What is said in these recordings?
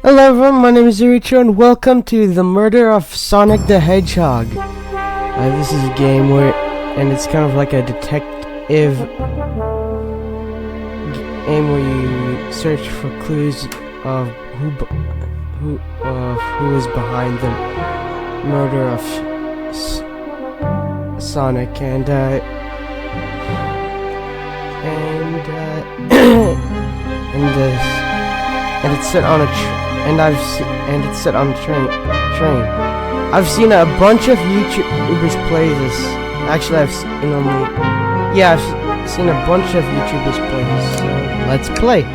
Hello everyone, my name is Iricho and welcome to the murder of Sonic the Hedgehog. This is a game and it's kind of like a detective game where you search for clues of who is behind the murder of Sonic and it's set on a it's set on a train. I've seen a bunch of YouTubers play this. Actually, I've seen a bunch of YouTubers play this. So let's play.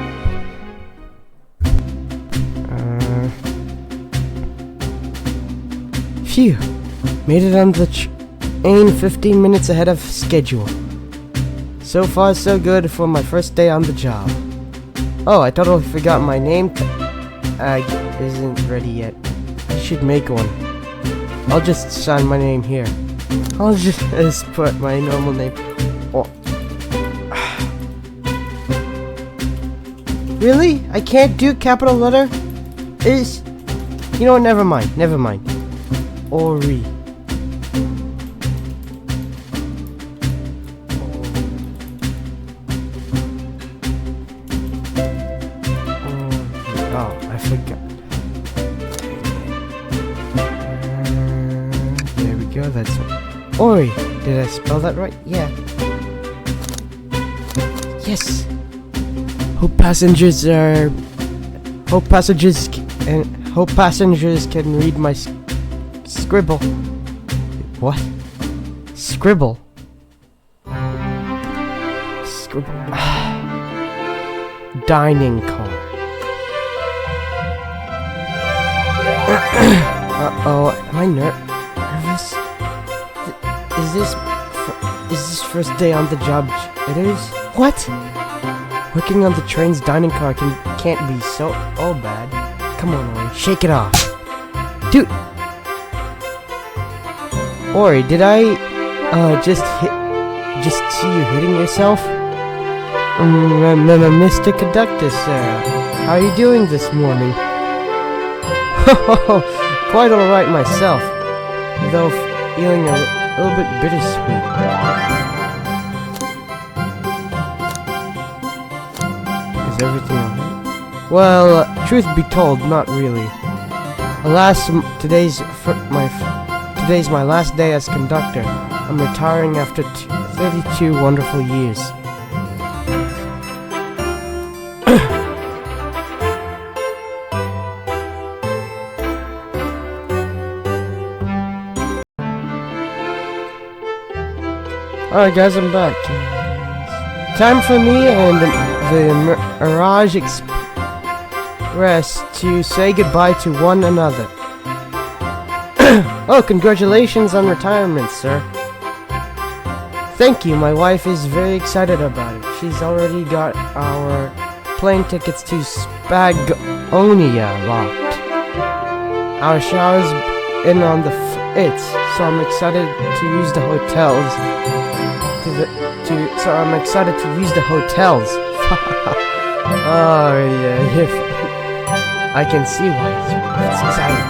Phew, made it on the train 15 minutes ahead of schedule. So far, so good for my first day on the job. Oh, I totally forgot my name tag isn't ready yet. I should make one. I'll just sign my name here. I'll just put my normal name. Oh. Really? I can't do capital letter? You know what? Never mind. Ori. Oh, I forgot. There we go, that's Ori. Did I spell that right? Yeah. Yes. Hope passengers can read my scribble. What? Scribble. Dining car. Uh-oh, am I nervous? Is this first day on the job? It is? What? Working on the train's dining car can't be so bad. Come on, Ori, shake it off. Dude! Ori, did I just see you hitting yourself? Mr. Conductor, sir. How are you doing this morning? Quite alright myself, though feeling a little bit bittersweet. Is everything alright? Well, truth be told, not really. Alas, today's my last day as conductor. I'm retiring after 32 wonderful years. Alright guys, I'm back. Time for me and the Mirage Express to say goodbye to one another. Oh, congratulations on retirement, sir. Thank you, my wife is very excited about it. She's already got our plane tickets to Spagonia locked. Our shower's in on the so I'm excited to use the hotels. I'm excited to use the hotels. Oh yeah, I can see why it's exciting.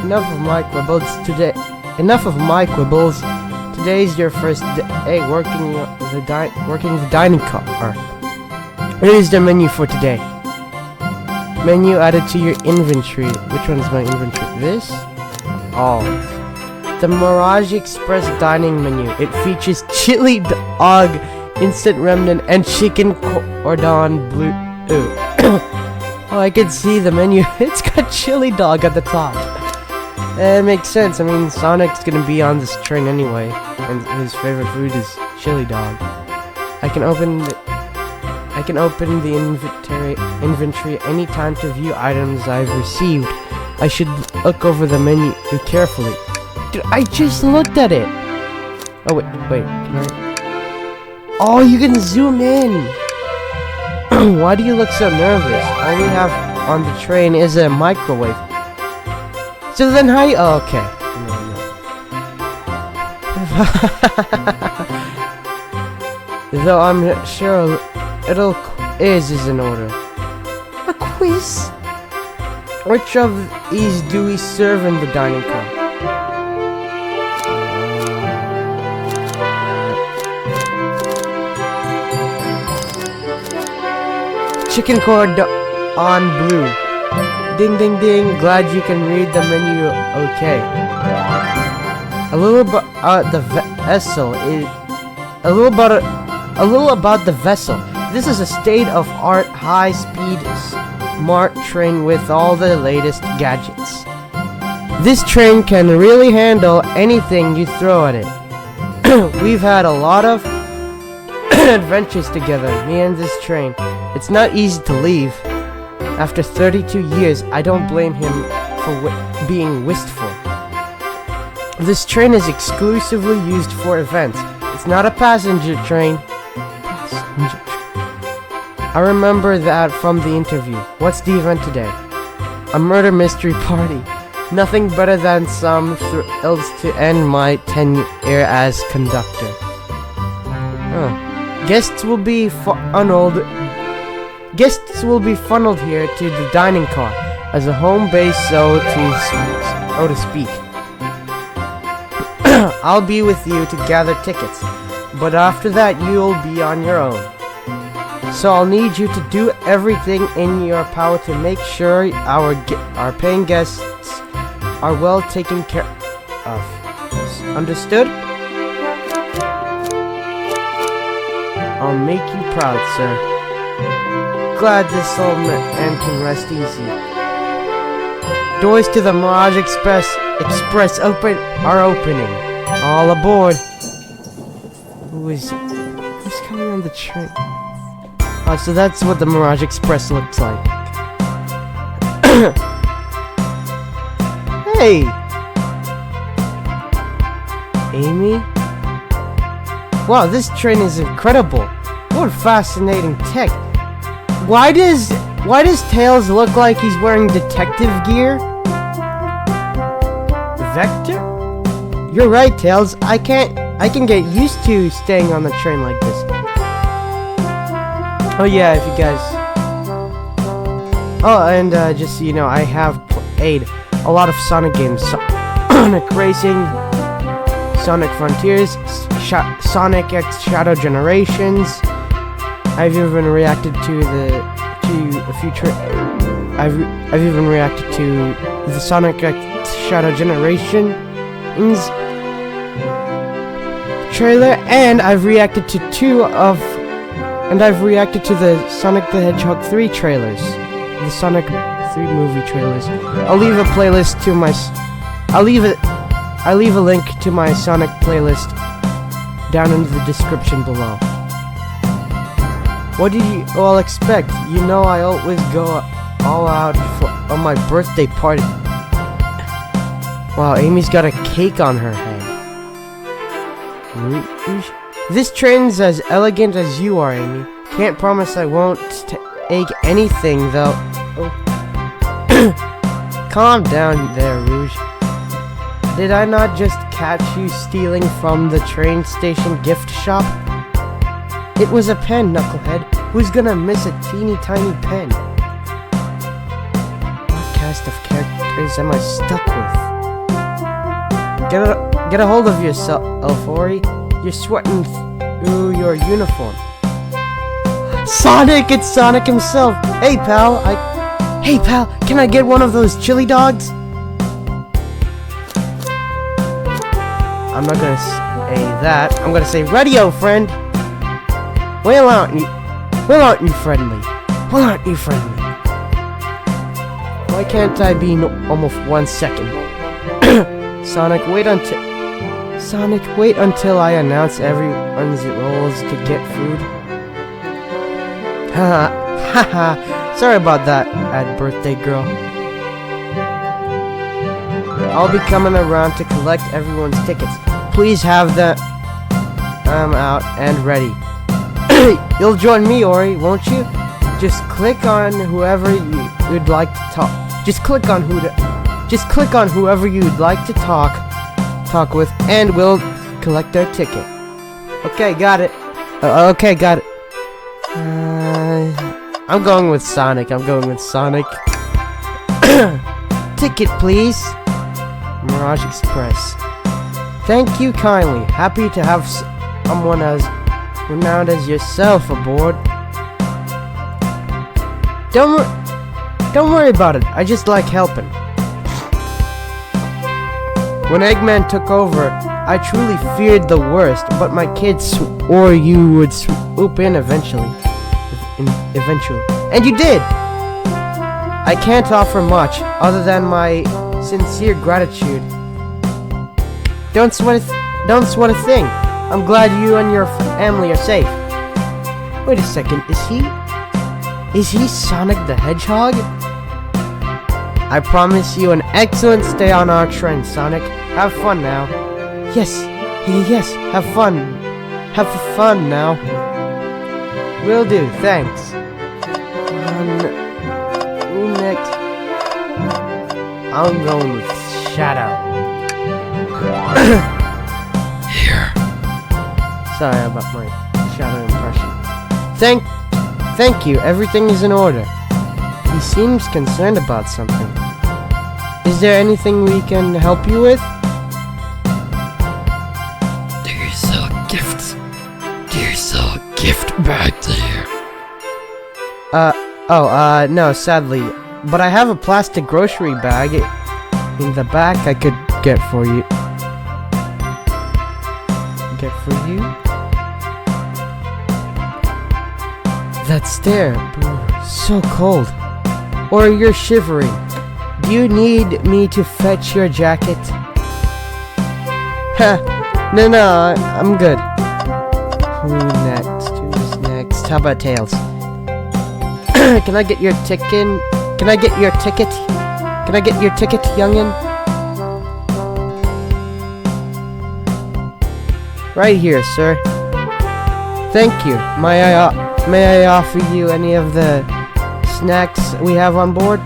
Enough of my quibbles. Today's your first day working the dining car. Here is the menu for today. Menu added to your inventory. Which one is my inventory? This? Oh. The Mirage Express dining menu. It features chili dog, instant remnant, and chicken cordon bleu. Oh, I can see the menu. It's got chili dog at the top. It makes sense. I mean, Sonic's gonna be on this train anyway, and his favorite food is chili dog. I can open the inventory anytime to view items I've received. I should look over the menu carefully. Dude, I just looked at it. Oh wait, can I? Oh, you can zoom in. Why do you look so nervous? All we have on the train is a microwave. So then how you... Oh, okay. No. Though I'm sure is in order. A quiz? Which of these do we serve in the dining car? Chicken cordon bleu. Ding ding ding, glad you can read the menu okay. A little about the vessel is a little about the vessel. This is a state-of-art high-speed smart train with all the latest gadgets. This train can really handle anything you throw at it. We've had a lot of adventures together, me and this train. It's not easy to leave. After 32 years, I don't blame him for being wistful. This train is exclusively used for events. It's not a passenger train. I remember that from the interview. What's the event today? A murder mystery party. Nothing better than some thrills to end my tenure as conductor. Guests will be funneled here to the dining car as a home base, so to speak. I'll be with you to gather tickets, but after that you'll be on your own. So I'll need you to do everything in your power to make sure our paying guests are well taken care of. Understood? I'll make you proud, sir. Glad this old man can rest easy. Doors to the Mirage Express are opening. All aboard. Who's coming on the train? Oh, so that's what the Mirage Express looks like. Hey! Amy? Wow, this train is incredible. What fascinating tech. Why does Tails look like he's wearing detective gear? Vector? You're right, Tails. I can get used to staying on the train like this. Oh yeah, if you guys... Oh, and just so you know, I have played a lot of Sonic games. Sonic Racing, Sonic Frontiers, Sonic X Shadow Generations. I've even reacted to the Sonic X Shadow Generations trailer, and I've reacted to the Sonic the Hedgehog 3 trailers, the Sonic 3 movie trailers. I'll leave a link to my Sonic playlist down in the description below. What did you all expect? You know I always go all out on my birthday party. Wow, Amy's got a cake on her head. This train's as elegant as you are, Amy. Can't promise I won't take anything, though. Oh. Calm down there, Rouge. Did I not just catch you stealing from the train station gift shop? It was a pen, Knucklehead. Who's gonna miss a teeny tiny pen? What cast of characters am I stuck with? Get a hold of yourself, Ori. You're sweating through your uniform. Sonic! It's Sonic himself! Hey, pal! Hey, pal! Can I get one of those chili dogs? I'm not gonna say that. I'm gonna say, radio, friend! Well, aren't you friendly? Well, aren't you friendly? Why can't I be almost 1 second? Sonic, wait until I announce everyone's roles to get food. Haha, sorry about that, birthday girl. I'll be coming around to collect everyone's tickets. Please have them out and ready. You'll join me, Ori, won't you? Just click on whoever you'd like to talk. Just click on whoever you'd like to talk with, and we'll collect their ticket. Okay, got it. Okay, got it. I'm going with Sonic. Ticket, please. Mirage Express. Thank you kindly. Happy to have someone as renowned as yourself aboard. Don't worry about it. I just like helping. When Eggman took over, I truly feared the worst, but my kids swore you would swoop in eventually. And you did! I can't offer much, other than my sincere gratitude. Don't sweat a thing. I'm glad you and your family are safe. Wait a second, is he Sonic the Hedgehog? I promise you an excellent stay on our train, Sonic. Have fun now. Yes, have fun. Have fun now. Will do, thanks. Who next? I'm going with Shadow. Here. Sorry about my Shadow impression. Thank you, everything is in order. He seems concerned about something. Is there anything we can help you with? There's a gift back there. No, sadly. But I have a plastic grocery bag in the back I could get for you. That stare, so cold. Or you're shivering. Do you need me to fetch your jacket? No, I'm good. Who's next? How about Tails? Can I get your ticket? Can I get your ticket? Youngin? Right here, sir. Thank you. May I offer you any of the snacks we have on board?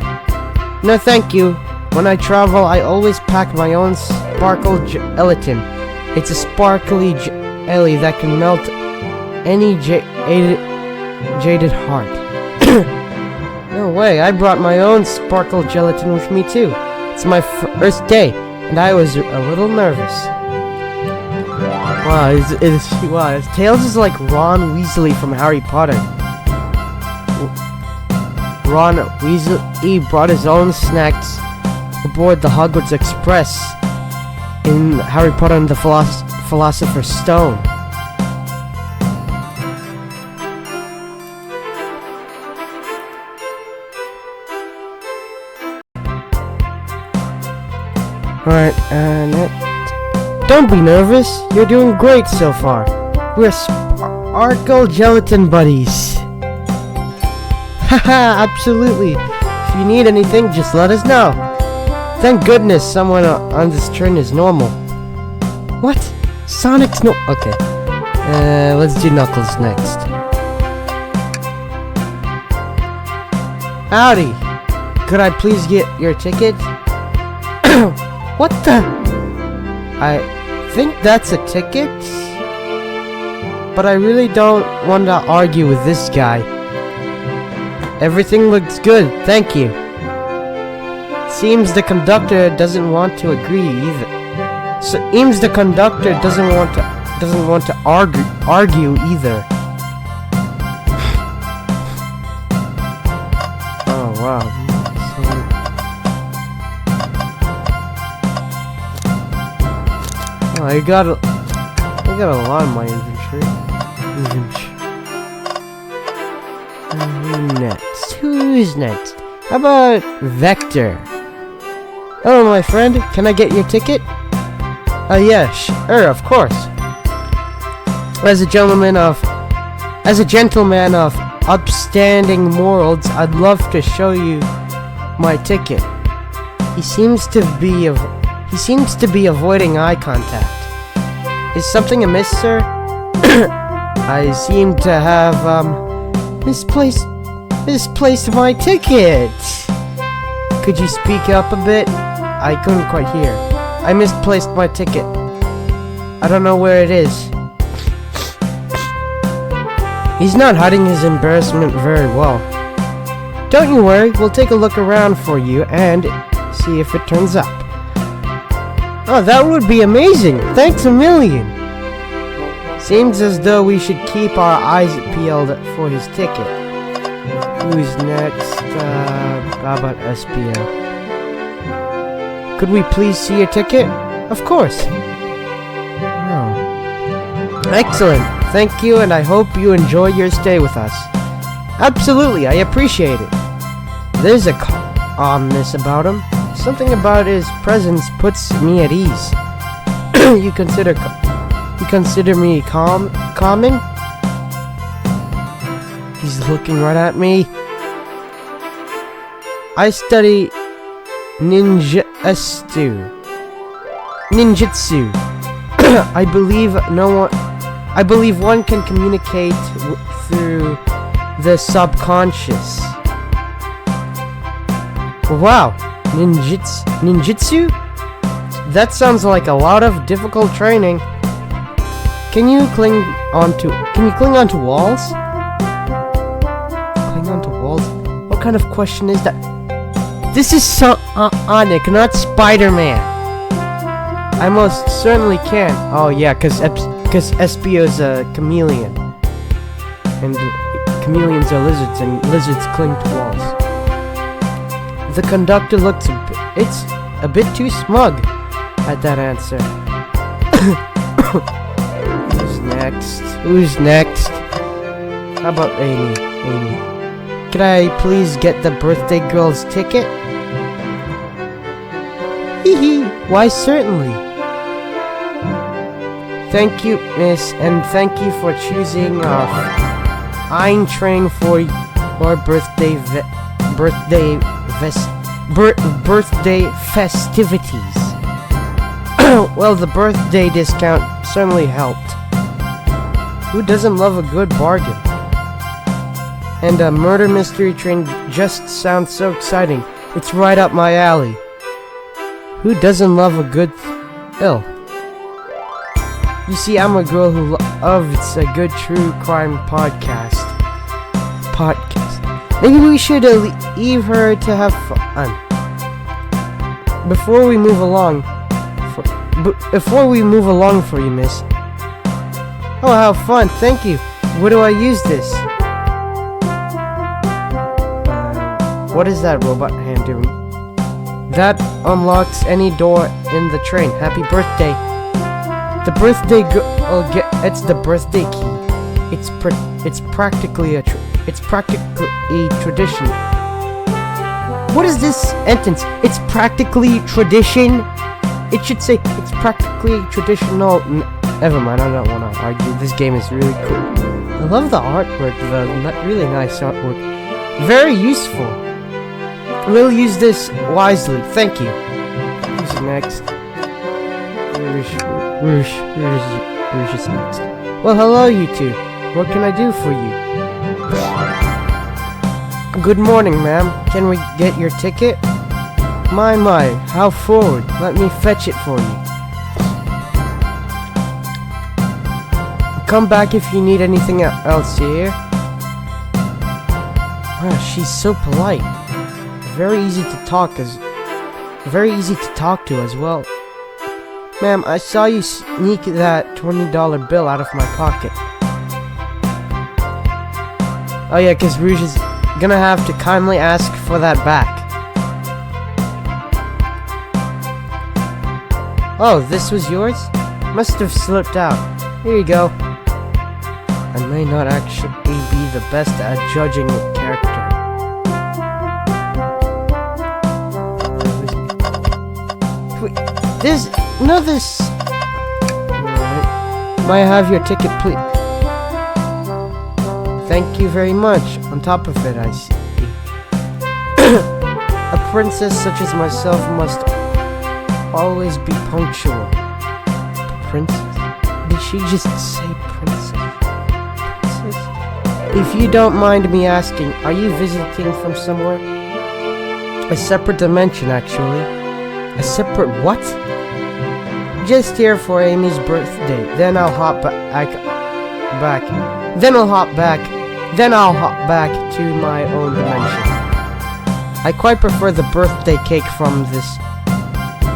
No, thank you. When I travel, I always pack my own sparkle gelatin. It's a sparkly jelly that can melt any jaded heart. No way, I brought my own sparkle gelatin with me too. It's my first day, and I was a little nervous. Wow, Tails is like Ron Weasley from Harry Potter. Ron Weasley brought his own snacks aboard the Hogwarts Express in Harry Potter and the Philosopher's Stone. Alright, don't be nervous. You're doing great so far. We're Sparkle Gelatin Buddies. Haha, absolutely. If you need anything, just let us know. Thank goodness someone on this train is normal. What? Sonic's no... Okay. Let's do Knuckles next. Howdy. Could I please get your ticket? What the... I think that's a ticket? But I really don't want to argue with this guy. Everything looks good, thank you. Seems the conductor doesn't want to agree either. Seems the conductor doesn't want to argue either. Oh wow. Oh, I got a lot in my inventory. Who's next? How about Vector? Hello, my friend. Can I get your ticket? Yeah, sure, of course. As a gentleman of upstanding morals, I'd love to show you my ticket. He seems to be avoiding eye contact. Is something amiss, sir? I seem to have misplaced my ticket. Could you speak up a bit? I couldn't quite hear. I misplaced my ticket. I don't know where it is. He's not hiding his embarrassment very well. Don't you worry, we'll take a look around for you and see if it turns up. Oh, that would be amazing! Thanks a million! Seems as though we should keep our eyes peeled for his ticket. Who's next? How about SPO? Could we please see your ticket? Of course! Oh. Excellent! Thank you, and I hope you enjoy your stay with us. Absolutely, I appreciate it. There's a calmness about him. Something about his presence puts me at ease. You consider me calming? He's looking right at me. I study ninjutsu. I believe one can communicate through the subconscious. Wow, ninjutsu? That sounds like a lot of difficult training. Can you cling onto walls? Cling onto walls? What kind of question is that? This is Sonic, not Spider-Man. I most certainly can. Oh yeah, cause SPO's a chameleon. And chameleons are lizards, and lizards cling to walls. The conductor looks a bit too smug at that answer. Who's next? How about Amy? Could I please get the birthday girl's ticket? Hee. Why, certainly. Thank you, miss, and thank you for choosing Ein Train for your birthday festivities. Well, the birthday discount certainly helped. Who doesn't love a good bargain? And a murder mystery train just sounds so exciting. It's right up my alley. Who doesn't love a good thrill? You see, I'm a girl who loves a good true crime podcast. Maybe we should leave her to have fun. Before we move along for you, miss. Oh, how fun! Thank you. Where do I use this? What is that robot hand doing? That unlocks any door in the train. Happy birthday! The birthday it's the birthday key. It's practically a tradition. What is this sentence? It's practically tradition. It should say it's practically traditional. Never mind, I don't want to argue. This game is really cool. I love the artwork, really nice artwork. Very useful. We'll use this wisely. Thank you. Who's next? Rouge is next. Well, hello, you two. What can I do for you? Good morning, ma'am. Can we get your ticket? My, how forward. Let me fetch it for you. Come back if you need anything else here. Wow, she's so polite. Very easy to talk to as well. Ma'am, I saw you sneak that $20 bill out of my pocket. Oh yeah, cause Rouge is gonna have to kindly ask for that back. Oh, this was yours? Must have slipped out. Here you go. I may not actually be the best at judging character. Wait, this. Alright. May I have your ticket, please? Thank you very much. On top of it, I see. A princess such as myself must always be punctual. Princess? Did she just say princess? If you don't mind me asking, are you visiting from somewhere? A separate dimension, actually. A separate what? Just here for Amy's birthday. Then I'll hop back. Then I'll hop back to my own dimension. I quite prefer the birthday cake from this.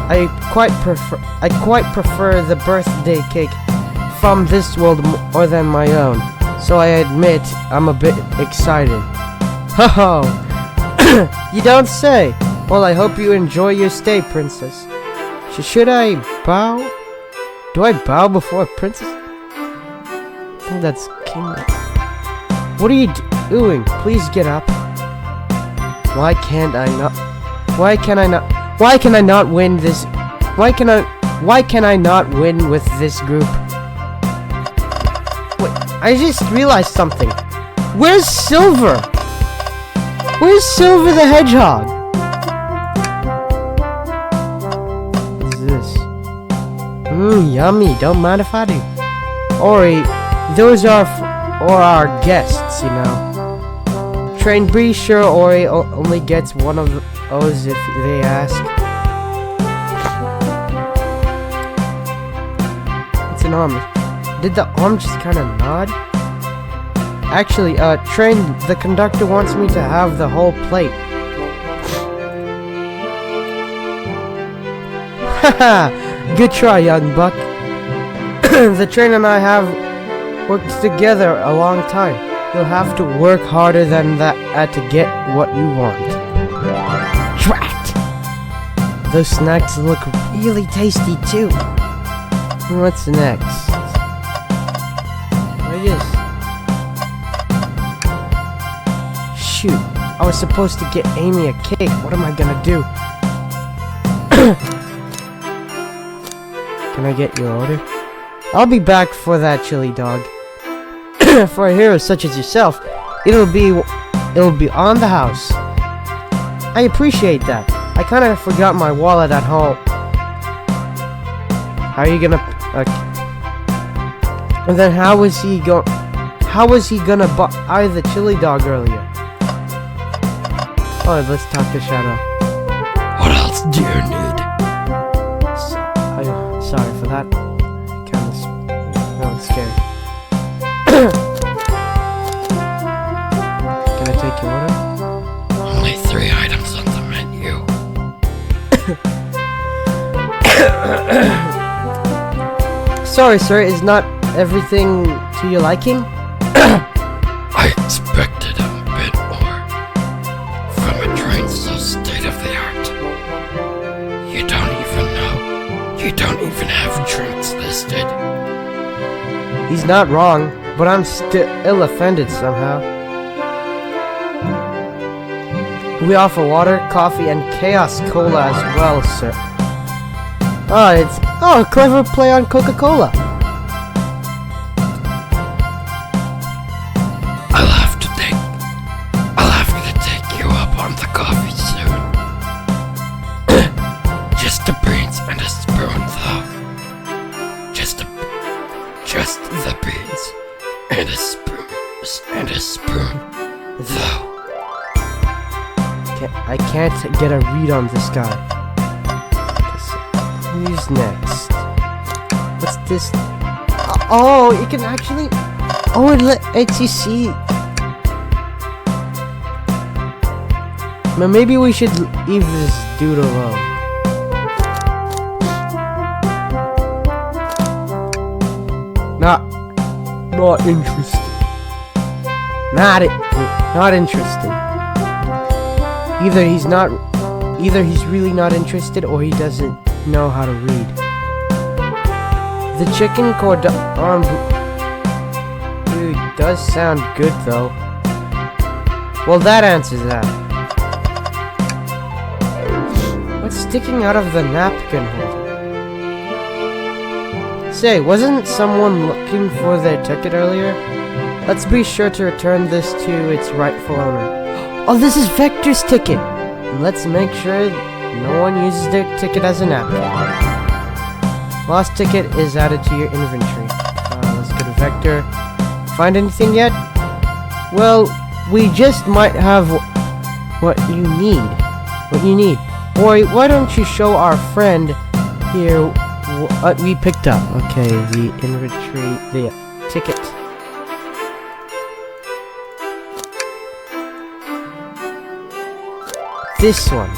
I quite prefer the birthday cake from this world more than my own. So I admit I'm a bit excited. Ho ho! You don't say. Well, I hope you enjoy your stay, princess. Should I bow? Do I bow before a princess? I think that's king. What are you doing? Please get up. Why can I not win this? Why can I not win with this group? Wait, I just realized something. Where's Silver? Where's Silver the Hedgehog? What's this? Yummy. Don't mind if I do. Ori, those are our guests, you know. Train, be sure Ori only gets one of those if they ask. It's an arm. Did the arm just kind of nod? Actually, Train, the conductor wants me to have the whole plate. Haha! Good try, young buck. The train and I have worked together a long time. You'll have to work harder than that to get what you want. Drat! Those snacks look really tasty too. What's next? Shoot, I was supposed to get Amy a cake. What am I gonna do? Can I get your order? I'll be back for that chili dog. For a hero such as yourself, it'll be on the house. I appreciate that. I kind of forgot my wallet at home. How are you gonna? And then how was he gonna buy the chili dog earlier? Oh, let's talk to Shadow. What else do you need? Sorry for that. I'm scared. Can I take your order? Only 3 items on the menu. Sorry, sir. Is not everything to your liking? I expected a bit more from a train so state-of-the-art. You don't even know. You don't even have drinks listed. He's not wrong, but I'm still offended somehow. We offer water, coffee, and chaos cola as well, sir. Oh, a clever play on Coca-Cola. I'll have to take you up on the coffee soon. Just the beans and a spoon, though. Just the beans and a spoon, though. I can't get a read on this guy. Who's next? What's this? Oh, you can actually... Oh, it lets you see... Maybe we should leave this dude alone. Not interested. Not interested. Either he's really not interested or he doesn't know how to read. The chicken cordon bleu does sound good though. Well, that answers that. What's sticking out of the napkin holder? Say, wasn't someone looking for their ticket earlier? Let's be sure to return this to its rightful owner. Oh, this is Vector's ticket! And let's make sure no one uses their ticket as a napkin. Lost ticket is added to your inventory. Let's go to Vector. Find anything yet? Well, we just might have what you need. Boy, why don't you show our friend here what we picked up? Okay, the inventory, the ticket. this one.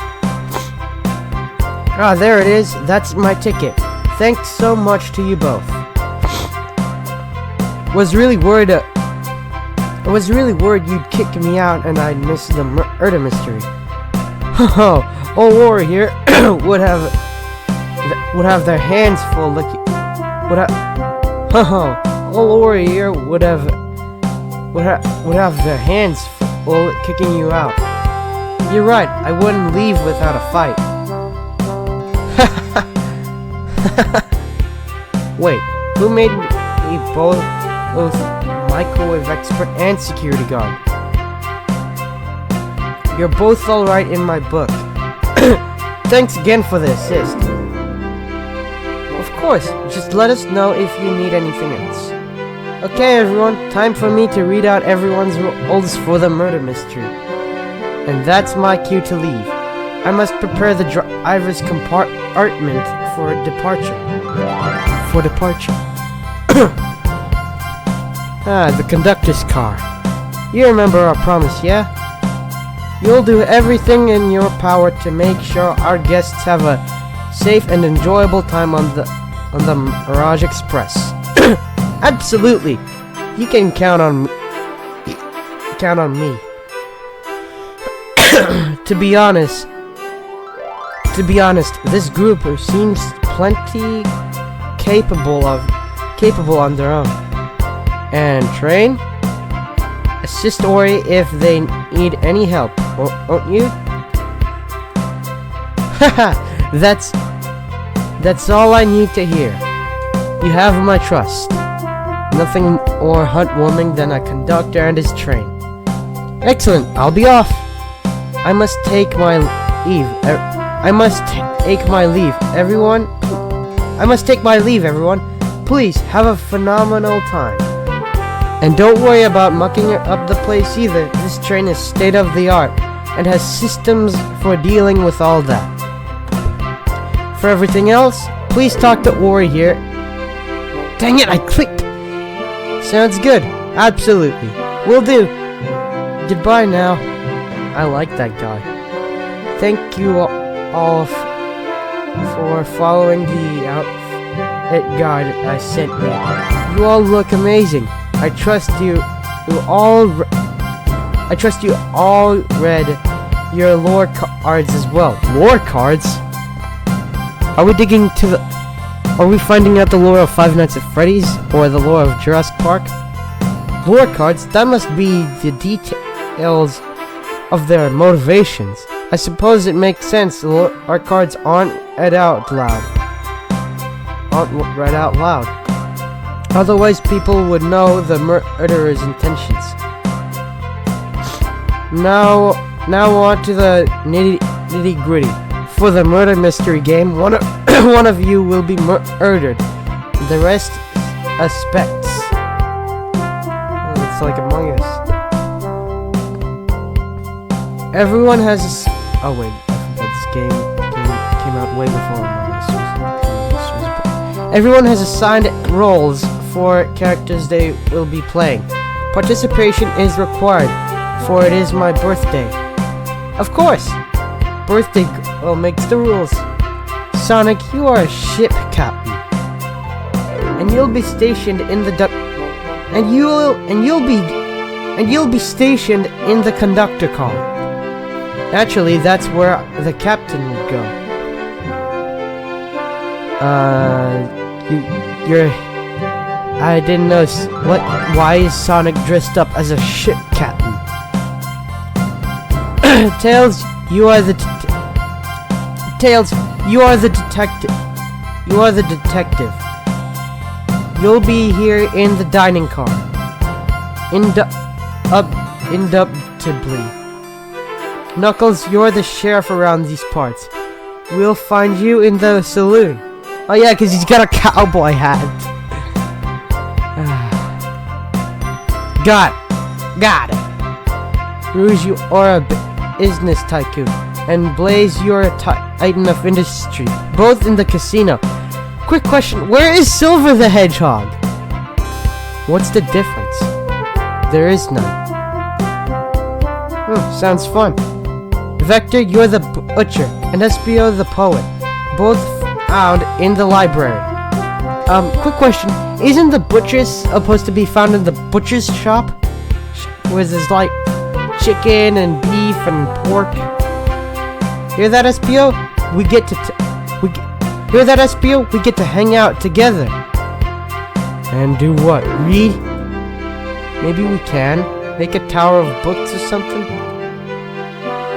Ah, there it is. That's my ticket. Thanks so much to you both. Was really worried you'd kick me out and I'd miss the murder mystery. Ho old War here would have their hands full old War here would have their hands full kicking you out. You're right, I wouldn't leave without a fight. Wait, who made me both microwave expert and security guard? You're both alright in my book. Thanks again for the assist. Of course, just let us know if you need anything else. Okay everyone, time for me to read out everyone's roles for the murder mystery. And that's my cue to leave. I must prepare the driver's compartment for departure. The conductor's car. You remember our promise, yeah? You'll do everything in your power to make sure our guests have a safe and enjoyable time on the Mirage Express. Absolutely. You can count on me. To be honest, this group seems plenty capable on their own. And Train, assist Ori if they need any help, won't you? Haha, that's all I need to hear. You have my trust. Nothing more heartwarming than a conductor and his train. Excellent, I'll be off. I must take my leave. Everyone. Please have a phenomenal time. And don't worry about mucking up the place either. This train is state of the art and has systems for dealing with all that. For everything else, please talk to Ori here. Dang it, I clicked. Sounds good. Absolutely. Will do. Goodbye now. I like that guy. Thank you all for following the outfit guide I sent you. You all look amazing. I trust you all read your lore cards as well. Lore cards? Are we finding out the lore of Five Nights at Freddy's or the lore of Jurassic Park? Lore cards? That must be the details of their motivations. I suppose it makes sense our cards aren't read out loud. Otherwise people would know the murderer's intentions. Now on to the nitty gritty. For the murder mystery game, one of you will be murdered. The rest suspects. It's like Among Us. Everyone has oh wait, I forgot this game came out way before Among Us. Everyone has assigned roles for characters they will be playing. Participation is required, for it is my birthday. Of course! Birthday girl makes the rules. Sonic, you are a ship captain. And you'll be stationed in the you'll be stationed in the conductor car. Naturally, that's where the captain would go. I didn't know why is Sonic dressed up as a ship captain? Tails, you are the detective. You'll be here in the dining car. Indubitably. Knuckles, you're the sheriff around these parts. We'll find you in the saloon. Oh yeah, because he's got a cowboy hat. Got it. Rouge, you are a business tycoon. And Blaze, you're a titan of industry. Both in the casino. Quick question, where is Silver the Hedgehog? What's the difference? There is none. Sounds fun. Vector, you're the butcher, and Espio the poet. Both found in the library. Quick question. Isn't the butcher's supposed to be found in the butcher's shop? Where there's like chicken and beef and pork. Hear that, Espio? We get to hear that, Espio? We get to hang out together. And do what? Read? Maybe we can make a tower of books or something.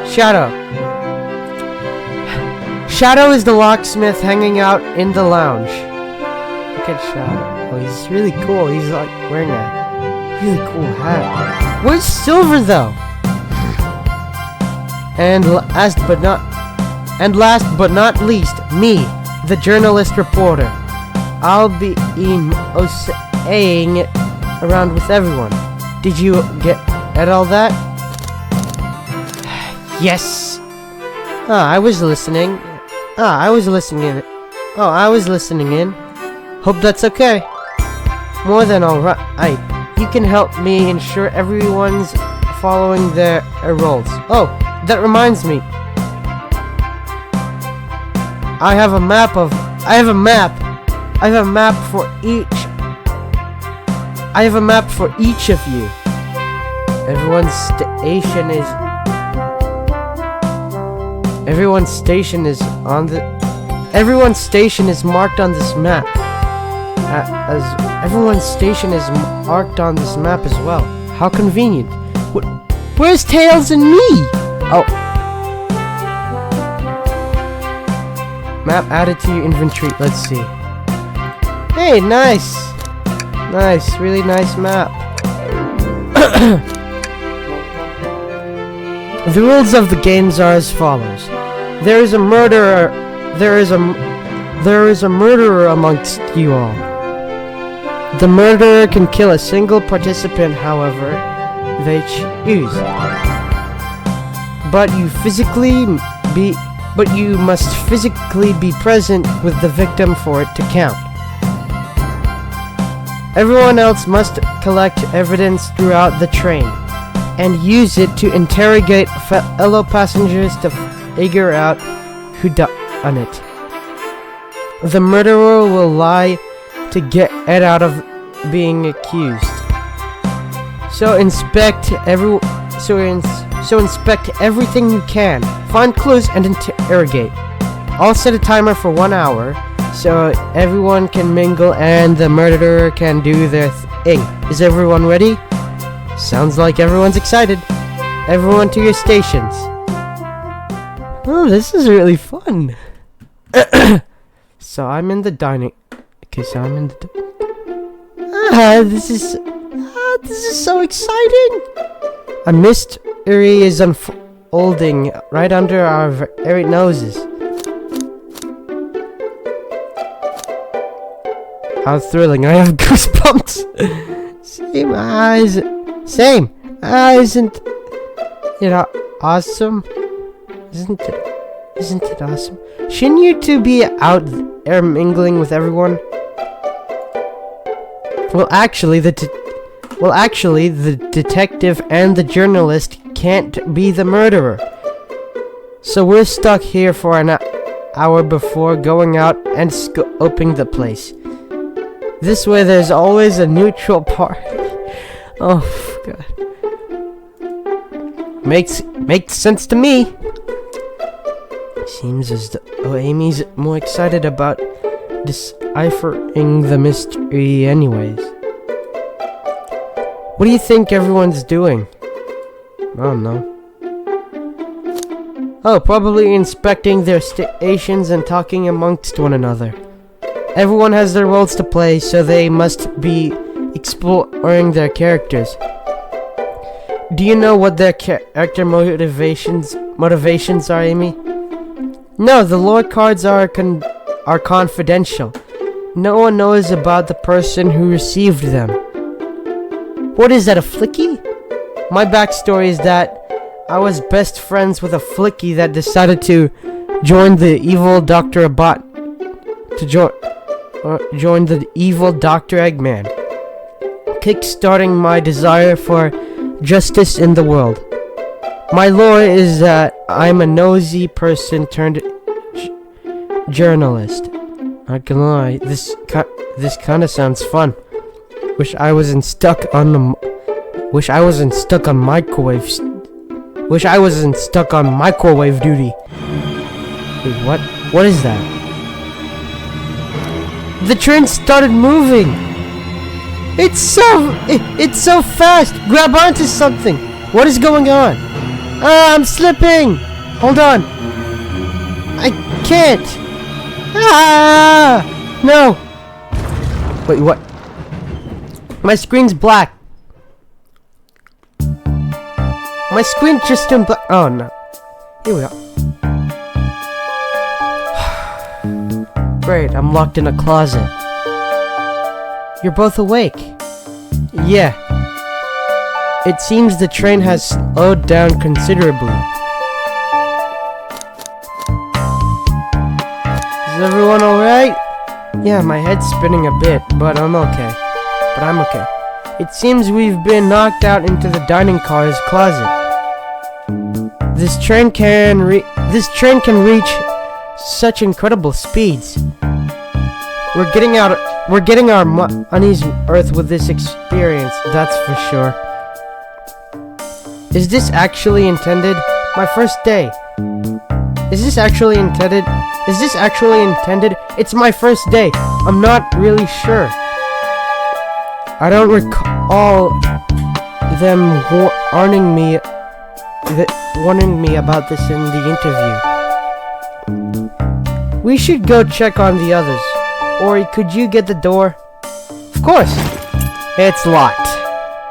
Shadow. Shadow is the locksmith hanging out in the lounge. Look at Shadow. Oh, he's really cool. He's like wearing a really cool hat. Where's Silver though? And last but not least, me, the journalist reporter. I'll be saying around with everyone. Did you get at all that? Yes. I was listening. I was listening in. Hope that's okay. More than alright. You can help me ensure everyone's following their roles. Oh, that reminds me. I have a map for each of you. Everyone's station is marked on this map. Everyone's station is marked on this map as well. How convenient. Where's Tails and me? Oh. Map added to your inventory. Let's see. Hey, nice. Nice, really nice map. The rules of the games are as follows. There is a murderer amongst you all. The murderer can kill a single participant, however they choose. But you must physically be present with the victim for it to count. Everyone else must collect evidence throughout the train and use it to interrogate fellow passengers to figure out who done it. The murderer will lie to get out of being accused. So inspect everything you can. Find clues and interrogate. I'll set a timer for 1 hour so everyone can mingle and the murderer can do their thing. Is everyone ready? Sounds like everyone's excited. Everyone to your stations. Oh, this is really fun. So I'm in the dining. Okay, so I'm in the. This is so exciting. A mystery is unfolding right under our very noses. How thrilling! I have goosebumps. Same. Isn't it awesome? Isn't it awesome? Shouldn't you two be out there mingling with everyone? Well, actually, the detective and the journalist can't be the murderer. So we're stuck here for an hour before going out and scoping the place. This way, there's always a neutral party. Oh, God. Makes sense to me. Seems as though Amy's more excited about deciphering the mystery anyways. What do you think everyone's doing? I don't know. Oh, probably inspecting their stations and talking amongst one another. Everyone has their roles to play, so they must be exploring their characters. Do you know what their character motivations are, Amy? No, the lore cards are confidential. No one knows about the person who received them. What is that, a flicky? My backstory is that I was best friends with a flicky that decided to join the evil Dr. Abbott. Join the evil Dr. Eggman, kickstarting my desire for justice in the world. My lore is that I'm a nosy person turned journalist. Not gonna lie, this kind of sounds fun. Wish I wasn't stuck on microwaves. Wish I wasn't stuck on microwave duty. Wait, what? What is that? The train started moving. It's so fast. Grab onto something. What is going on? Ah, I'm slipping. Hold on. I can't. Ah! No. Wait, what? My screen's black. My screen just turned black. Oh no. Here we are. Great, I'm locked in a closet. You're both awake. Yeah. It seems the train has slowed down considerably. Is everyone alright? Yeah, my head's spinning a bit, but I'm okay. It seems we've been knocked out into the dining car's closet. This train can reach such incredible speeds. We're getting our money's worth with this experience, that's for sure. Is this actually intended? My first day. Is this actually intended? It's my first day. I'm not really sure. I don't recall them warning me about this in the interview. We should go check on the others. Or could you get the door? Of course. It's locked.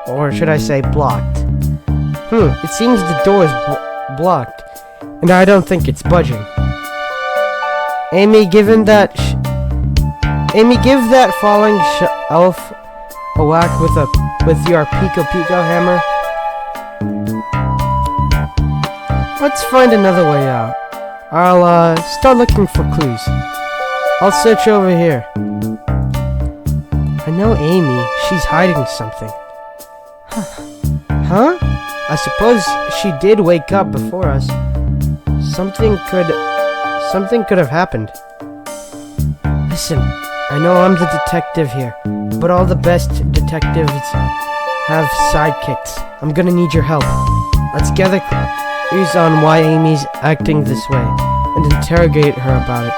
Or should I say blocked? It seems the door is blocked. And I don't think it's budging. Amy, give that falling elf a whack with your Pico hammer. Let's find another way out. I'll start looking for clues. I'll search over here. I know Amy. She's hiding something. Huh? I suppose she did wake up before us. Something could have happened. Listen, I know I'm the detective here, but all the best detectives have sidekicks. I'm gonna need your help. Let's gather clues on why Amy's acting this way and interrogate her about it.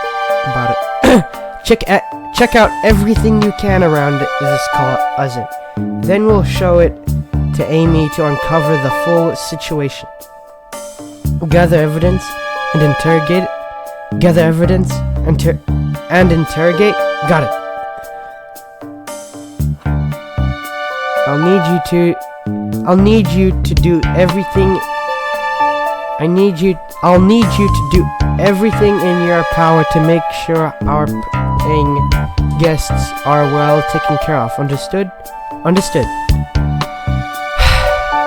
Check out everything you can around this closet. Then we'll show it to Amy to uncover the full situation. Gather evidence and interrogate. Got it. I'll need you to do everything. I'll need you to do everything in your power to make sure our paying guests are well taken care of. Understood? Understood.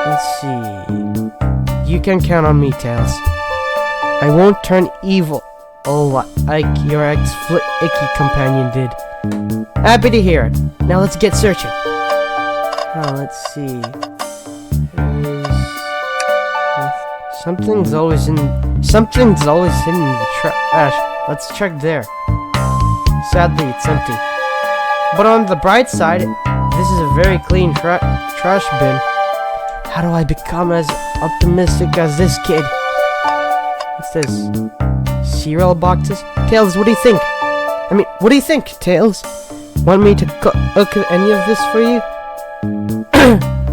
Let's see. You can count on me, Tails. I won't turn evil like your ex-icky companion did. Happy to hear it. Now let's get searching. Let's see. Something's always hidden in the trash. Let's check there. Sadly, it's empty. But on the bright side, this is a very clean trash bin. How do I become as optimistic as this kid? What's this? Cereal boxes? Tails, what do you think? What do you think, Tails? Want me to cook any of this for you?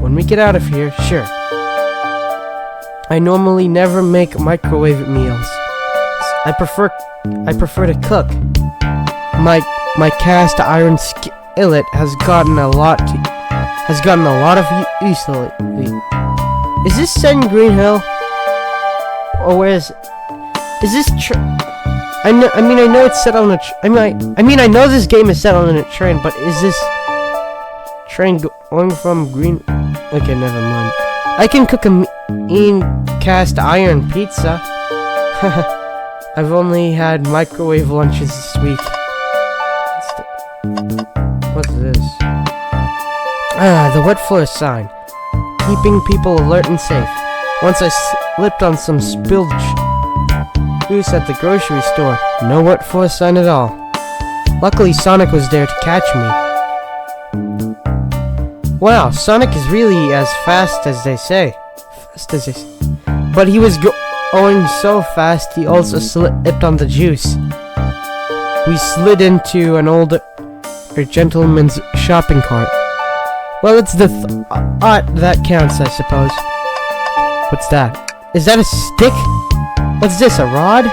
When we get out of here, sure. I normally never make microwave meals. I prefer to cook. My cast iron skillet has gotten a lot of use lately. Is this set in Green Hill? Or where is this I know it's set on a I know this game is set on a train, but is this train going from Green? Okay, never mind. I can cook a mean cast iron pizza. I've only had microwave lunches this week. What's this? The wet floor sign. Keeping people alert and safe. once I slipped on some spilled juice at the grocery store. No what for sign at all. Luckily, Sonic was there to catch me. Wow, Sonic is really as fast as they say. But he was going so fast, he also slipped on the juice. We slid into an older gentleman's shopping cart. Well, it's the thought that counts, I suppose. What's that? Is that a stick? What's this, a rod?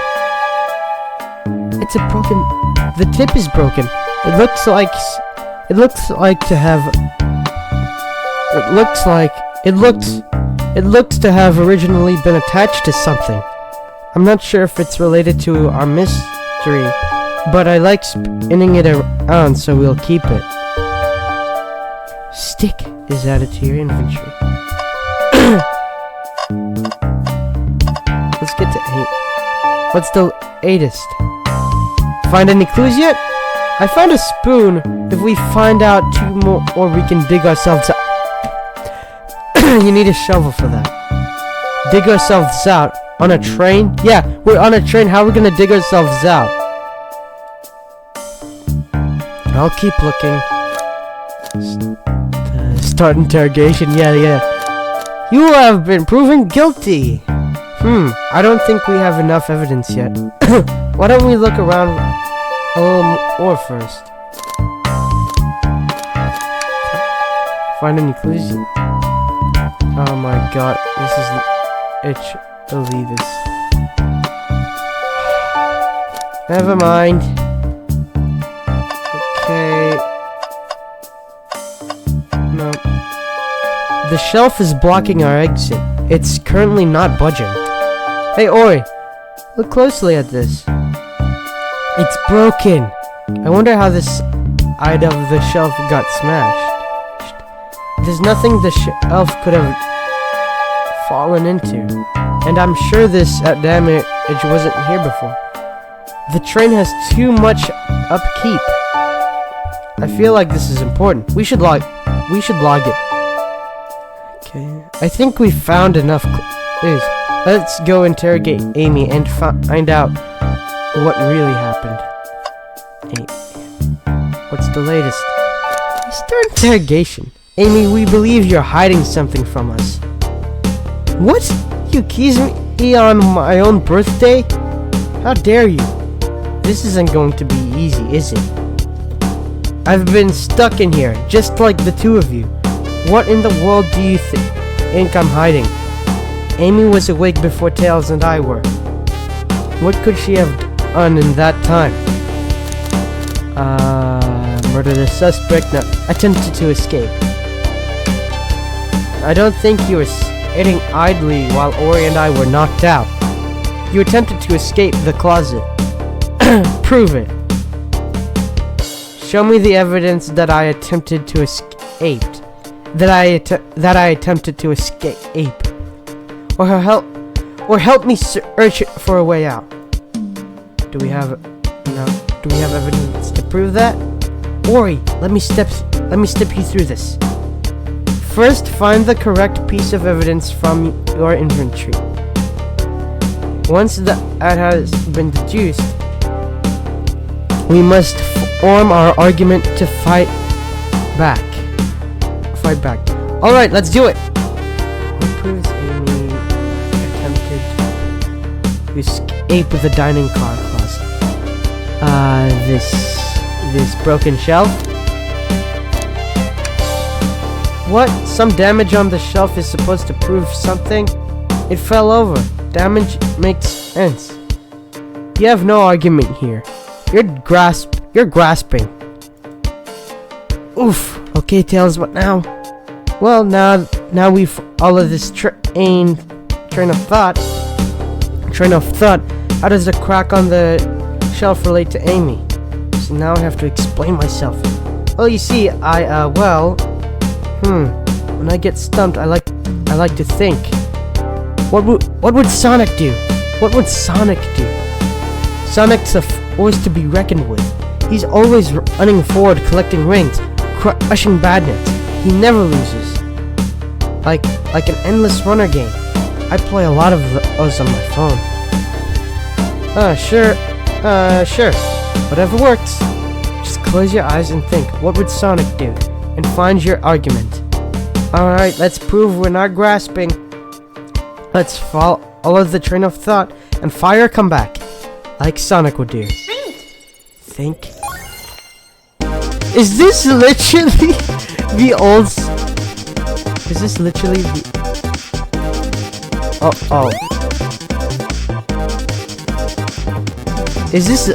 It's a broken... The tip is broken. It looks like to have originally been attached to something. I'm not sure if it's related to our mystery, but I like spinning it around, so we'll keep it. Stick is added to your inventory. Let's get to 8. What's the latest? Find any clues yet? I found a spoon. If we find out 2 more, or we can dig ourselves out. You need a shovel for that. Dig ourselves out on a train? Yeah, we're on a train. How are we gonna dig ourselves out? I'll keep looking. Start interrogation. Yeah. You have been proven guilty. I don't think we have enough evidence yet. Why don't we look around a little more first? Find any clues? Oh my god, this is literally this. Never mind. Okay. No. The shelf is blocking our exit. It's currently not budging. Hey Ori, look closely at this. It's broken. I wonder how this side of the shelf got smashed. There's nothing the shelf could have fallen into, and I'm sure this damage wasn't here before. The train has too much upkeep. I feel like this is important. We should log it. Okay. I think we found enough clues. Let's go interrogate Amy and find out what really happened. Hey, what's the latest? Start interrogation. Amy, we believe you're hiding something from us. What? You accuse me on my own birthday? How dare you? This isn't going to be easy, is it? I've been stuck in here, just like the 2 of you. What in the world do you think I'm hiding? Amy was awake before Tails and I were. What could she have done in that time? Murder the suspect. No, attempted to escape. I don't think you were sitting idly while Ori and I were knocked out. You attempted to escape the closet. Prove it. Show me the evidence that I attempted to escape. That I attempted to escape. Or help me search for a way out. Do we have evidence to prove that? Ori, let me step you through this. First, find the correct piece of evidence from your inventory. Once that has been deduced, we must form our argument to fight back. Alright, let's do it! What proves Amy attempted to escape with the dining car closet? This broken shelf? What? Some damage on the shelf is supposed to prove something? It fell over. Damage makes sense. You have no argument here. You're grasping. Oof. Okay, Tails, what now? Well, now we've followed this train of thought. How does the crack on the shelf relate to Amy? So now I have to explain myself. Well, you see, when I get stumped, I like to think. What would Sonic do? What would Sonic do? Sonic's a force to be reckoned with. He's always running forward, collecting rings, crushing badness. He never loses. Like an endless runner game. I play a lot of those on my phone. Sure. Sure. Whatever works. Just close your eyes and think, what would Sonic do? And find your argument. Alright, let's prove we're not grasping. Let's follow the train of thought and fire a comeback. Like Sonic would do. Think. Is this literally the old... Is this literally the... Oh. Is this...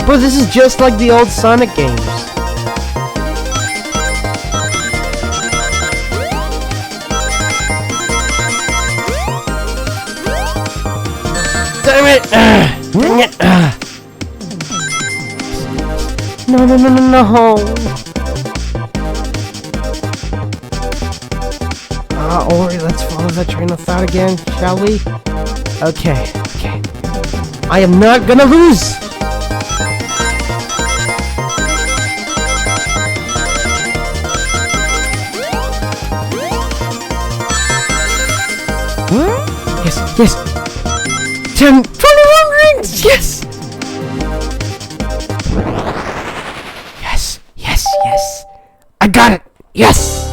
Bro, this is just like the old Sonic games. Damn it! Dang it! No. Ori, let's follow the train of thought again, shall we? Okay. I am not gonna lose! Yes! 21 rings! Yes! Yes! I got it! Yes!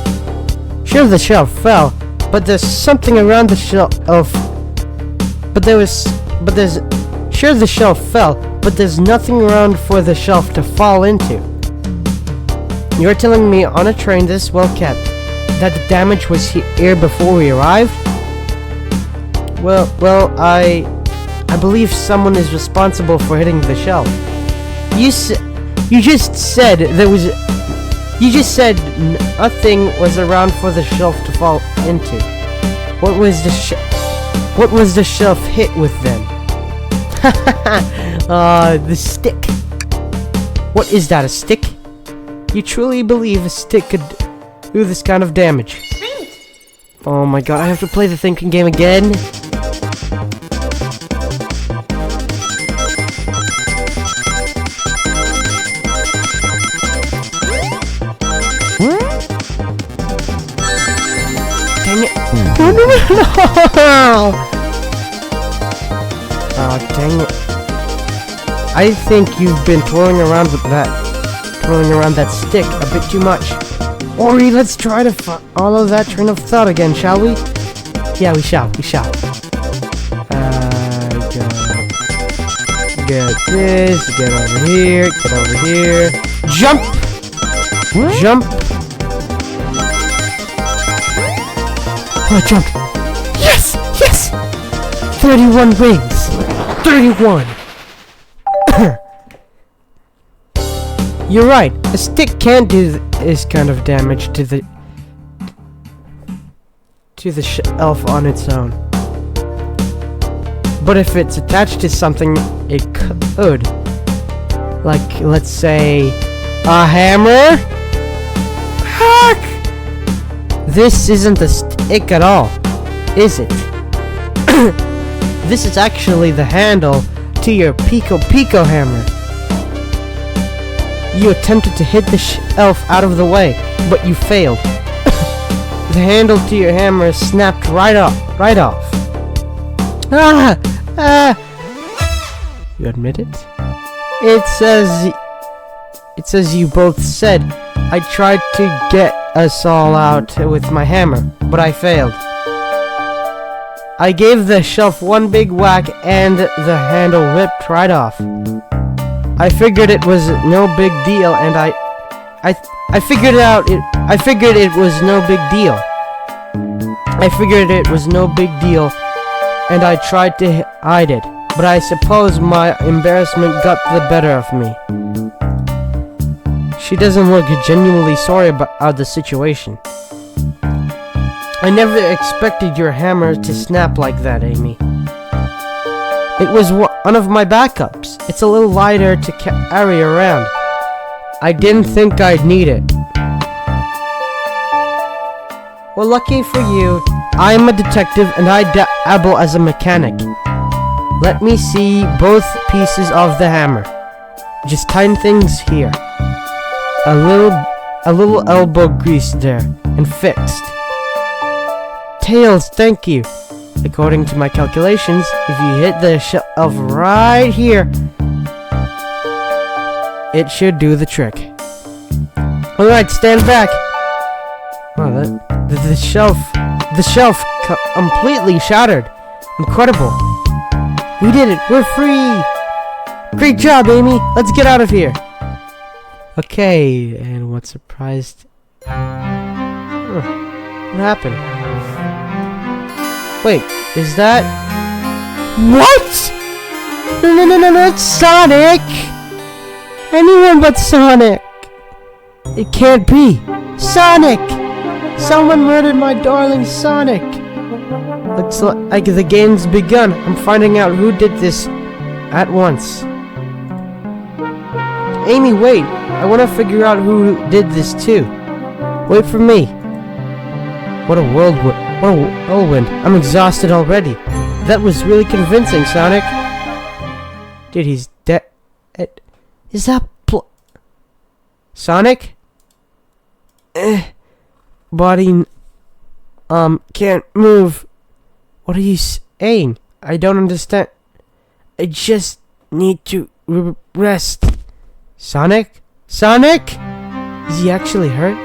Sure, the shelf fell, but there's something around the shelf. Sure, the shelf fell, but there's nothing around for the shelf to fall into. You're telling me on a train this well kept that the damage was here before we arrived? Well, I believe someone is responsible for hitting the shelf. You just said nothing was around for the shelf to fall into. What was the shelf hit with then? The stick. What is that, a stick? You truly believe a stick could do this kind of damage? Oh my god, I have to play the thinking game again? Dang it. No! Oh, dang it. I think you've been twirling around that stick a bit too much. Ori, let's try to follow that train of thought again, shall we? Yeah, we shall. Get this, get over here. Jump! Oh, I jumped. Yes! 31 rings. 31. You're right. A stick can do this kind of damage to the shelf on its own. But if it's attached to something, it could. Like, let's say, a hammer? Heck! This isn't a stick at all, is it? This is actually the handle to your Pico hammer. You attempted to hit the shelf out of the way, but you failed. The handle to your hammer snapped right off. You admit it? It says you both said I tried to get us all out with my hammer, but I failed. I gave the shelf one big whack and the handle ripped right off. I figured it was no big deal, and I figured it was no big deal. And I tried to hide it, but I suppose my embarrassment got the better of me. She doesn't look genuinely sorry about the situation. I never expected your hammer to snap like that, Amy. It was one of my backups. It's a little lighter to carry around. I didn't think I'd need it. Well, lucky for you, I'm a detective and I dabble as a mechanic. Let me see both pieces of the hammer. Just tighten things here. A little elbow grease there, and fixed. Tails, thank you. According to my calculations, if you hit the shelf right here, it should do the trick. Alright, stand back. Oh, the shelf completely shattered. Incredible. We did it. We're free. Great job, Amy. Let's get out of here. Okay, and what surprised? What happened? Wait, is that? What? No, it's Sonic. Anyone but Sonic. It can't be. Sonic! Someone murdered my darling Sonic. Looks like the game's begun. I'm finding out who did this at once. Amy, wait. I want to figure out who did this too. Wait for me. What a whirlwind. I'm exhausted already. That was really convincing, Sonic. Dude, he's dead. Is that Sonic? Body can't move. What are you saying? I don't understand. I just need to rest. Sonic? Sonic? Is he actually hurt?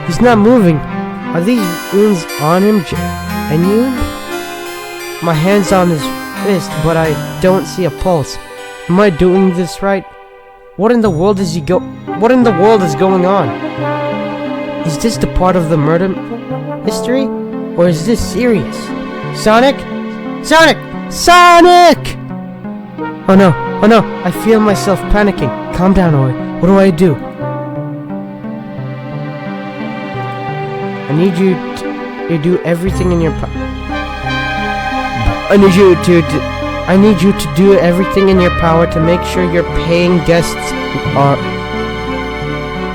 He's not moving. Are these wounds on him genuine? My hand's on his wrist, but I don't see a pulse. Am I doing this right? What in the world is going on? Is this the part of the murder mystery? Or is this serious? Sonic? Sonic! Sonic! Oh no, I feel myself panicking. Calm down, Ori. What do I do? I need you to do everything in your power. I need you to do everything in your power to make sure your paying guests are...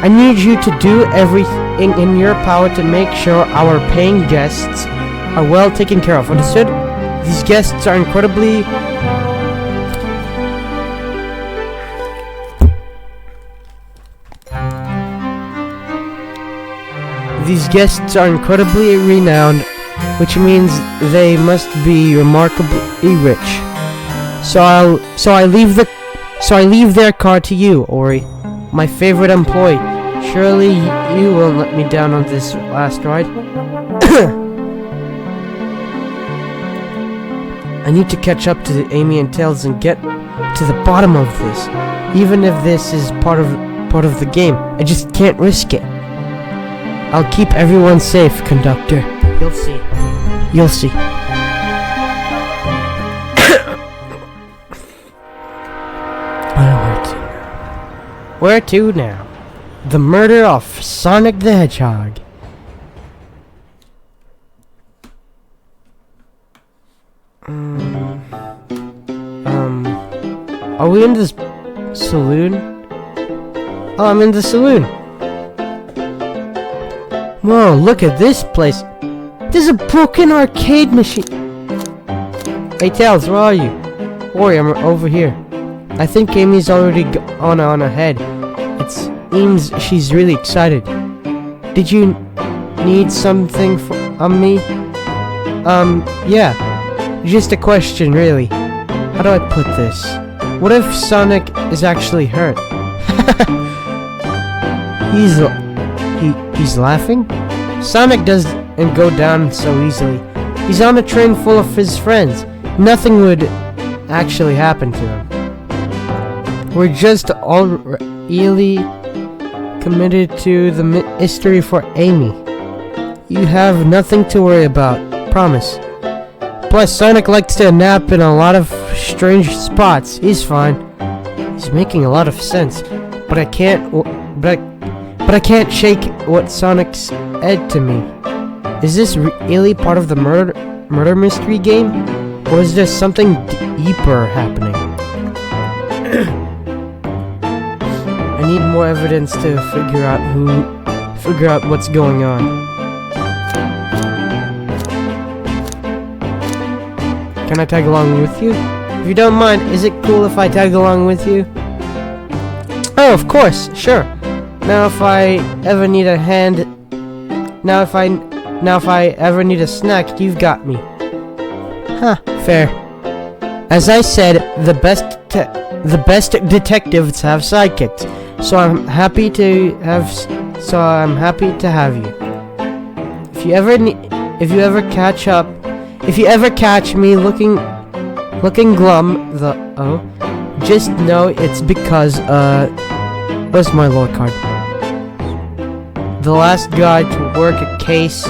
I need you to do everything in your power to make sure our paying guests are well taken care of. Understood? These guests are incredibly... These guests are incredibly renowned, which means they must be remarkably rich. So I leave their car to you, Ori, my favorite employee. Surely you won't let me down on this last ride. I need to catch up to Amy and Tails and get to the bottom of this. Even if this is part of the game, I just can't risk it. I'll keep everyone safe, conductor. You'll see. You'll see. Where to now? The murder of Sonic the Hedgehog. Are we in this saloon? Oh, I'm in the saloon. Whoa, look at this place. There's a broken arcade machine. Hey, Tails, where are you? Ori, I'm over here. I think Amy's already on ahead. It seems she's really excited. Did you need something from me? Yeah. Just a question, really. How do I put this? What if Sonic is actually hurt? He's laughing? Sonic doesn't go down so easily. He's on a train full of his friends. Nothing would actually happen to him. We're just all really committed to the mystery for Amy. You have nothing to worry about, promise. Plus, Sonic likes to nap in a lot of strange spots. He's fine. He's making a lot of sense, but I can't shake what Sonic said to me. Is this really part of the murder mystery game, or is there something deeper happening? I need more evidence to figure out what's going on. Can I tag along with you? If you don't mind, is it cool if I tag along with you? Oh, of course, sure. Now if I ever need a hand, now if I ever need a snack, you've got me. Huh, fair. As I said, the best detectives have sidekicks, so I'm happy to have you. If you ever catch me looking glum, just know it's because where's my lore card? The last guy to work a case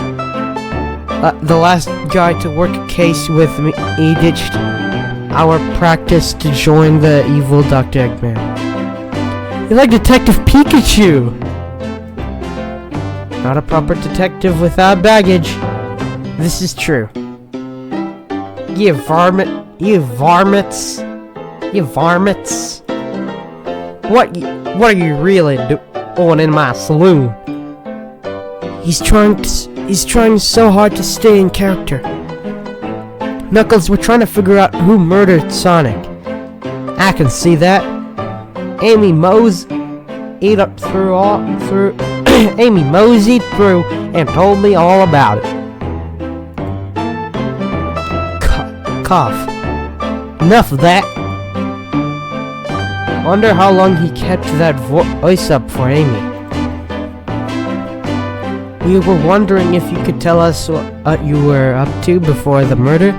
with me, he ditched our practice to join the evil Dr. Eggman. You're like Detective Pikachu! Not a proper detective without baggage. This is true. You varmints. What are you really doing in my saloon? He's trying so hard to stay in character. Knuckles, we're trying to figure out who murdered Sonic. I can see that. Amy moseyed through and told me all about it. Cough. Enough of that. Wonder how long he kept that voice up for Amy. We were wondering if you could tell us what you were up to before the murder.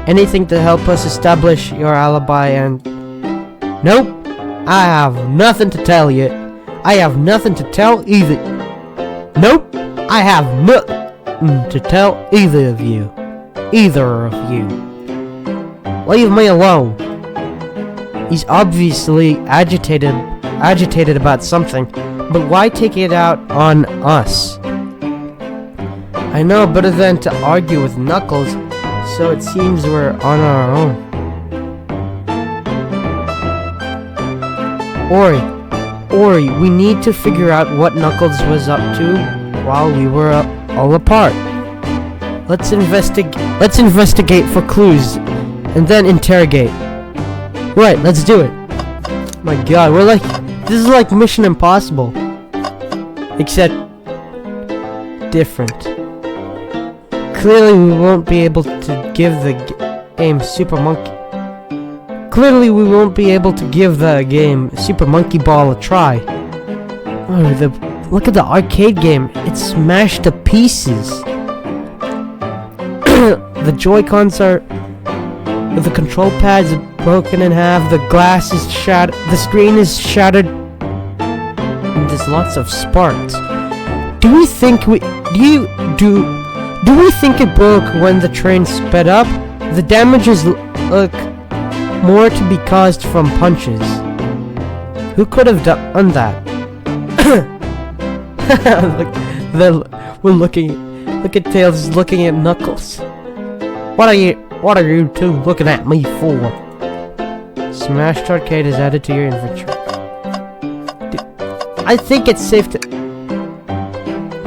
Anything to help us establish your alibi and... Nope. I have nothing to tell you. I have nothing to tell either. Nope. I have nothing to tell either of you. Leave me alone. He's obviously agitated about something, but why take it out on us? I know better than to argue with Knuckles, so it seems we're on our own. Ori, we need to figure out what Knuckles was up to while we were all apart. Let's investigate for clues, and then interrogate. Right, let's do it. My god, this is like Mission Impossible. Except different. Clearly we won't be able to give the game Super Monkey Ball a try. Oh, look at the arcade game. It's smashed to pieces. The Joy-Cons are... The control pads are broken in half. The glass is shattered. The screen is shattered. And there's lots of sparks. Do we think it broke when the train sped up? The damages look more to be caused from punches. Who could have done that? Look at Tails looking at Knuckles. What are you two looking at me for? Smashed arcade is added to your inventory. I think it's safe to...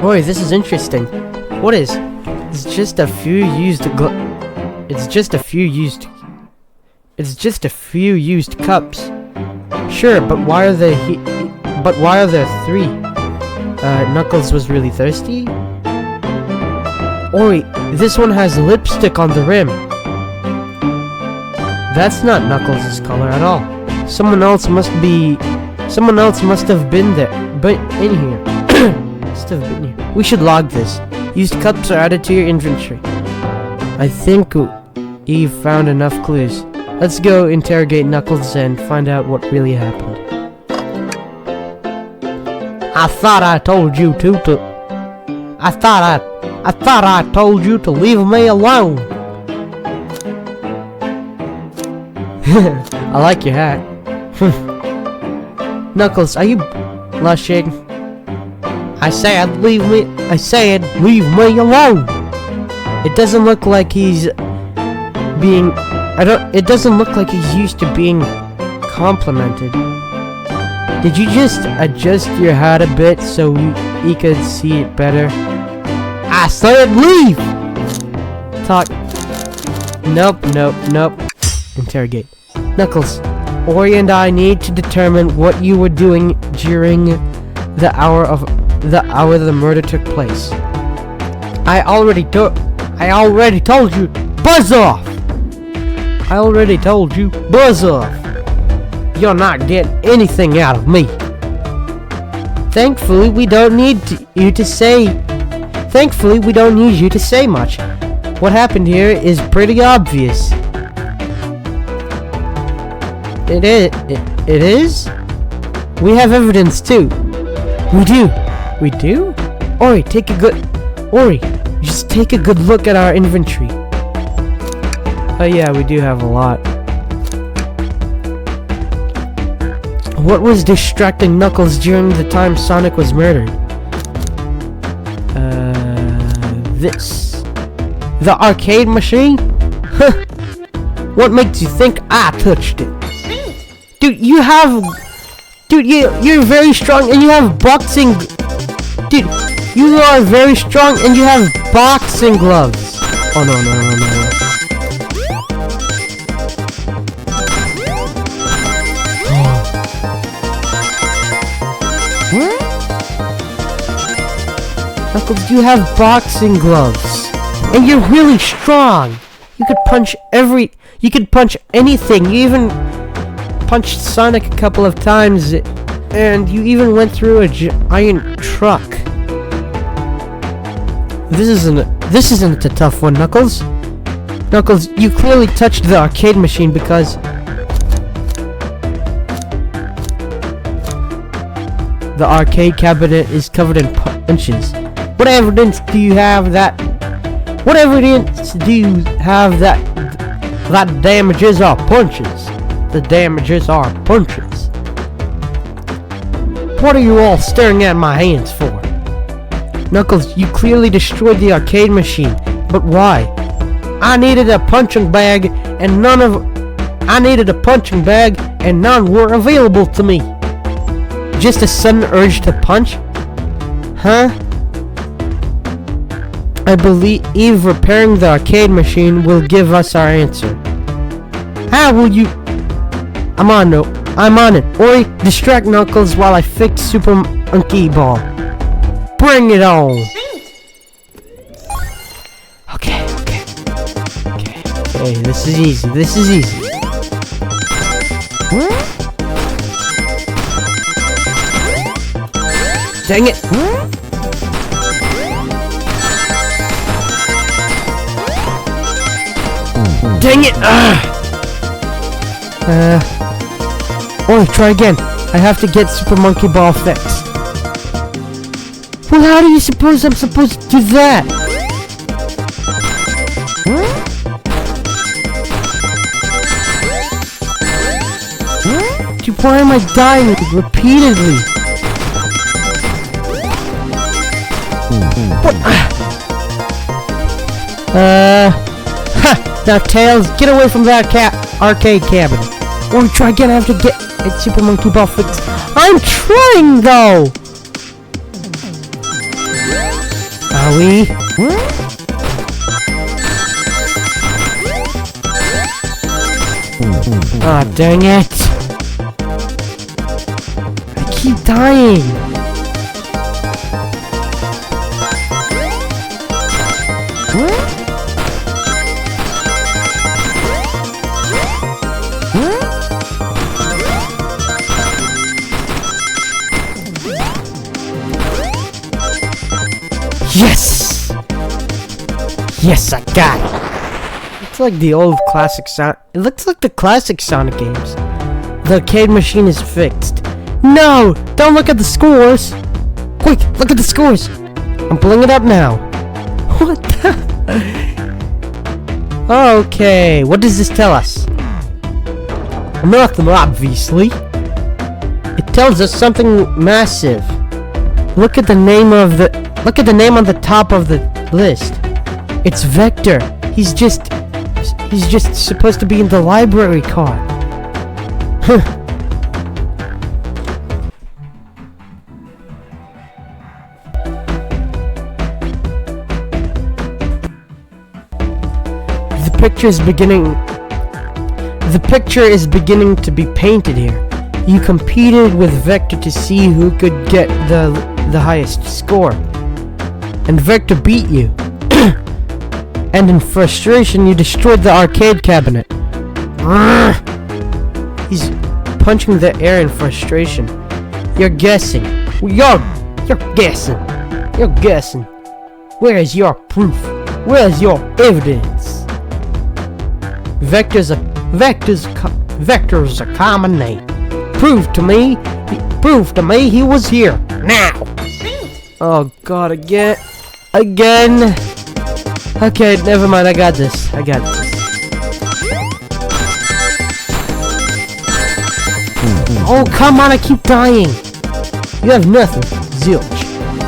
Boy, this is interesting. What is... It's just a few used cups. Sure, but why are there three? Knuckles was really thirsty? Ori, this one has lipstick on the rim. That's not Knuckles' color at all. Someone else must have been there, but in here. We should log this. Used cups are added to your inventory. I think Eve found enough clues. Let's go interrogate Knuckles and find out what really happened. I thought I told you to leave me alone. I like your hat. Knuckles, are you blushing? I said leave me alone. It doesn't look like he's being... It doesn't look like he's used to being complimented. Did you just adjust your hat a bit so he could see it better? I said leave! Talk. Nope. Interrogate. Knuckles, Ori and I need to determine what you were doing during the hour the murder took place. I already told you. Buzz off! I already told you. Buzz off. You're not getting anything out of me. Thankfully, we don't need you to say much. What happened here is pretty obvious. It is? We have evidence too. We do? Ori, just take a good look at our inventory. Oh yeah, we do have a lot. What was distracting Knuckles during the time Sonic was murdered? This. The arcade machine? Huh. What makes you think I touched it? Dude, you're very strong and you have boxing... Dude, you are very strong and you have boxing gloves. Oh, no. Knuckles, you have boxing gloves. And you're really strong. You could punch anything. You even punched Sonic a couple of times. And you even went through a giant truck. This isn't a tough one, Knuckles. Knuckles, you clearly touched the arcade machine because the arcade cabinet is covered in punches. What evidence do you have that damages are punches? The damages are punches. What are you all staring at my hands for? Knuckles, you clearly destroyed the arcade machine, but why? I needed a punching bag and none were available to me. Just a sudden urge to punch? Huh? I believe repairing the arcade machine will give us our answer. How will you... I'm on it. Ori, distract Knuckles while I fix Super Monkey Ball. Bring it on! Okay, this is easy. Dang it! Dang it! Oi, try again. I have to get Super Monkey Ball fixed. Well, how do you suppose I'm supposed to do that? Dude, why am I dying repeatedly? What? Now Tails, get away from that arcade cabinet. Or try again, I have to get a Super Monkey Ball fixed. I'm trying though! Are we? Ah, dang it! I keep dying! Yes! Yes, I got it! It's like the old classic Sonic. It looks like the classic Sonic games. The arcade machine is fixed. No! Don't look at the scores! Quick, look at the scores! I'm pulling it up now. What the? Okay, what does this tell us? Nothing, obviously. It tells us something massive. Look at the name on the top of the list. It's Vector. He's just supposed to be in the library car. The picture is beginning to be painted here. You competed with Vector to see who could get the highest score. And Vector beat you. And in frustration, you destroyed the arcade cabinet. He's punching the air in frustration. You're guessing. You're guessing. You're guessing. Where is your proof? Where is your evidence? Vector's a common name. Prove to me he was here. Now! Oh god, again. Okay, never mind, I got this. Oh, come on, I keep dying. You have nothing. Zilch.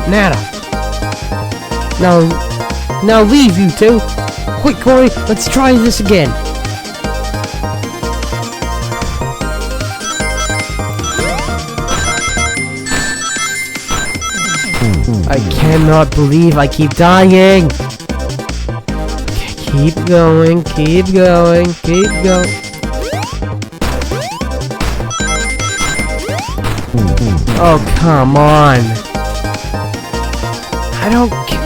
Nada. Now leave, you two. Quick, Corey, let's try this again. I cannot believe I keep dying. Okay, keep going. Oh, come on. I don't care.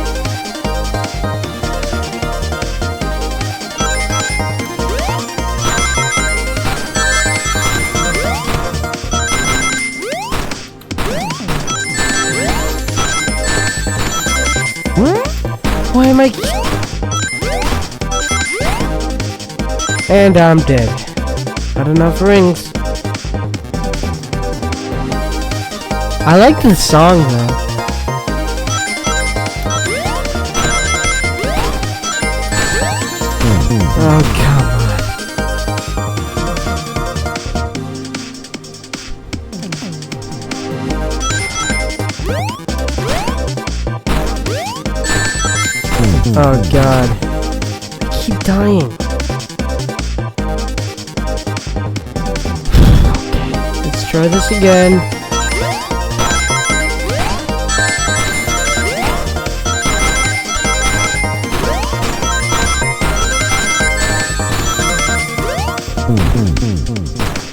Why am I... And I'm dead. Not enough rings. I like the song though. Oh, come on. Oh god. I keep dying. Okay, let's try this again.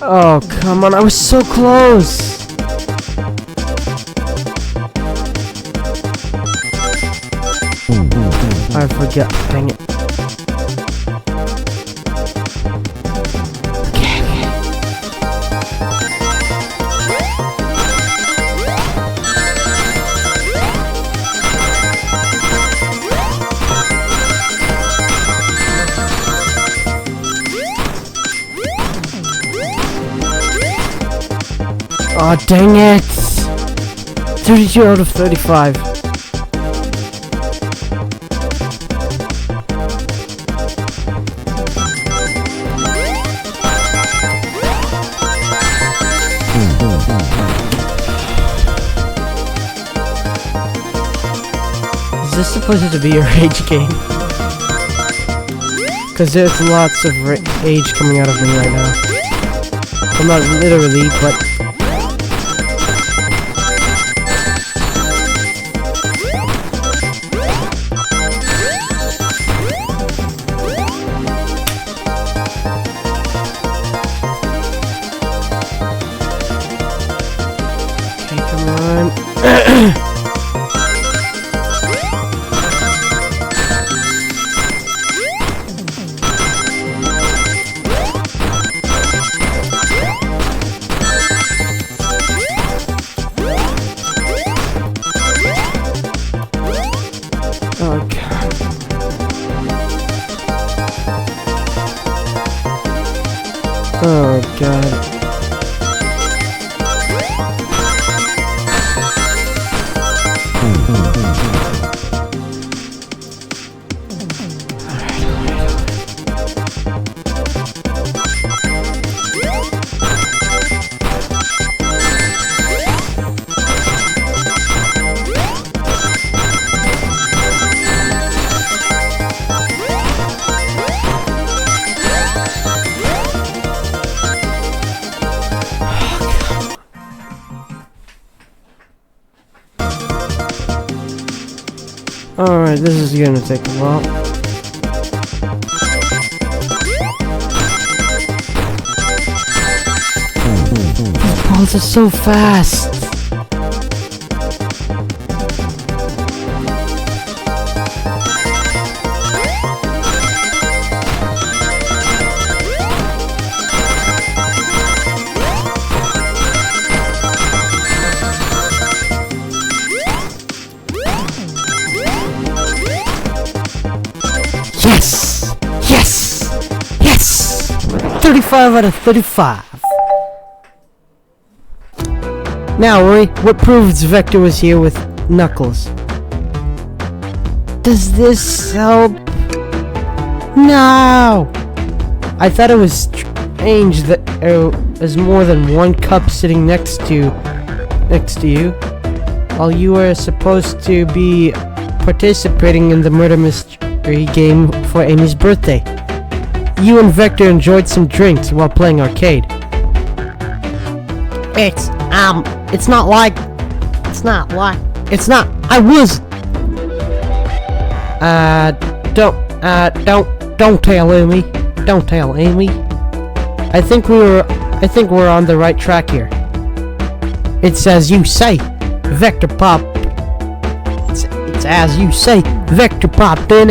Oh, come on, I was so close! I forgot, dang it. Okay. Oh, dang it! 32 out of 35. Is this supposed to be a rage game? Because there's lots of rage coming out of me right now. Well, not literally, but... Okay, come on. Oh god. Oh god. Alright, this is gonna take a while. These balls are so fast! 25 out of 35. Now, Ori, what proves Vector was here with Knuckles? Does this help? No! I thought it was strange that there was more than one cup sitting next to you, while you were supposed to be participating in the murder mystery game for Amy's birthday. You and Vector enjoyed some drinks while playing arcade. It's not, I was... Don't tell Amy. Don't tell Amy. I think we're on the right track here. It's as you say, Vector Pop. It's as you say, Vector popped in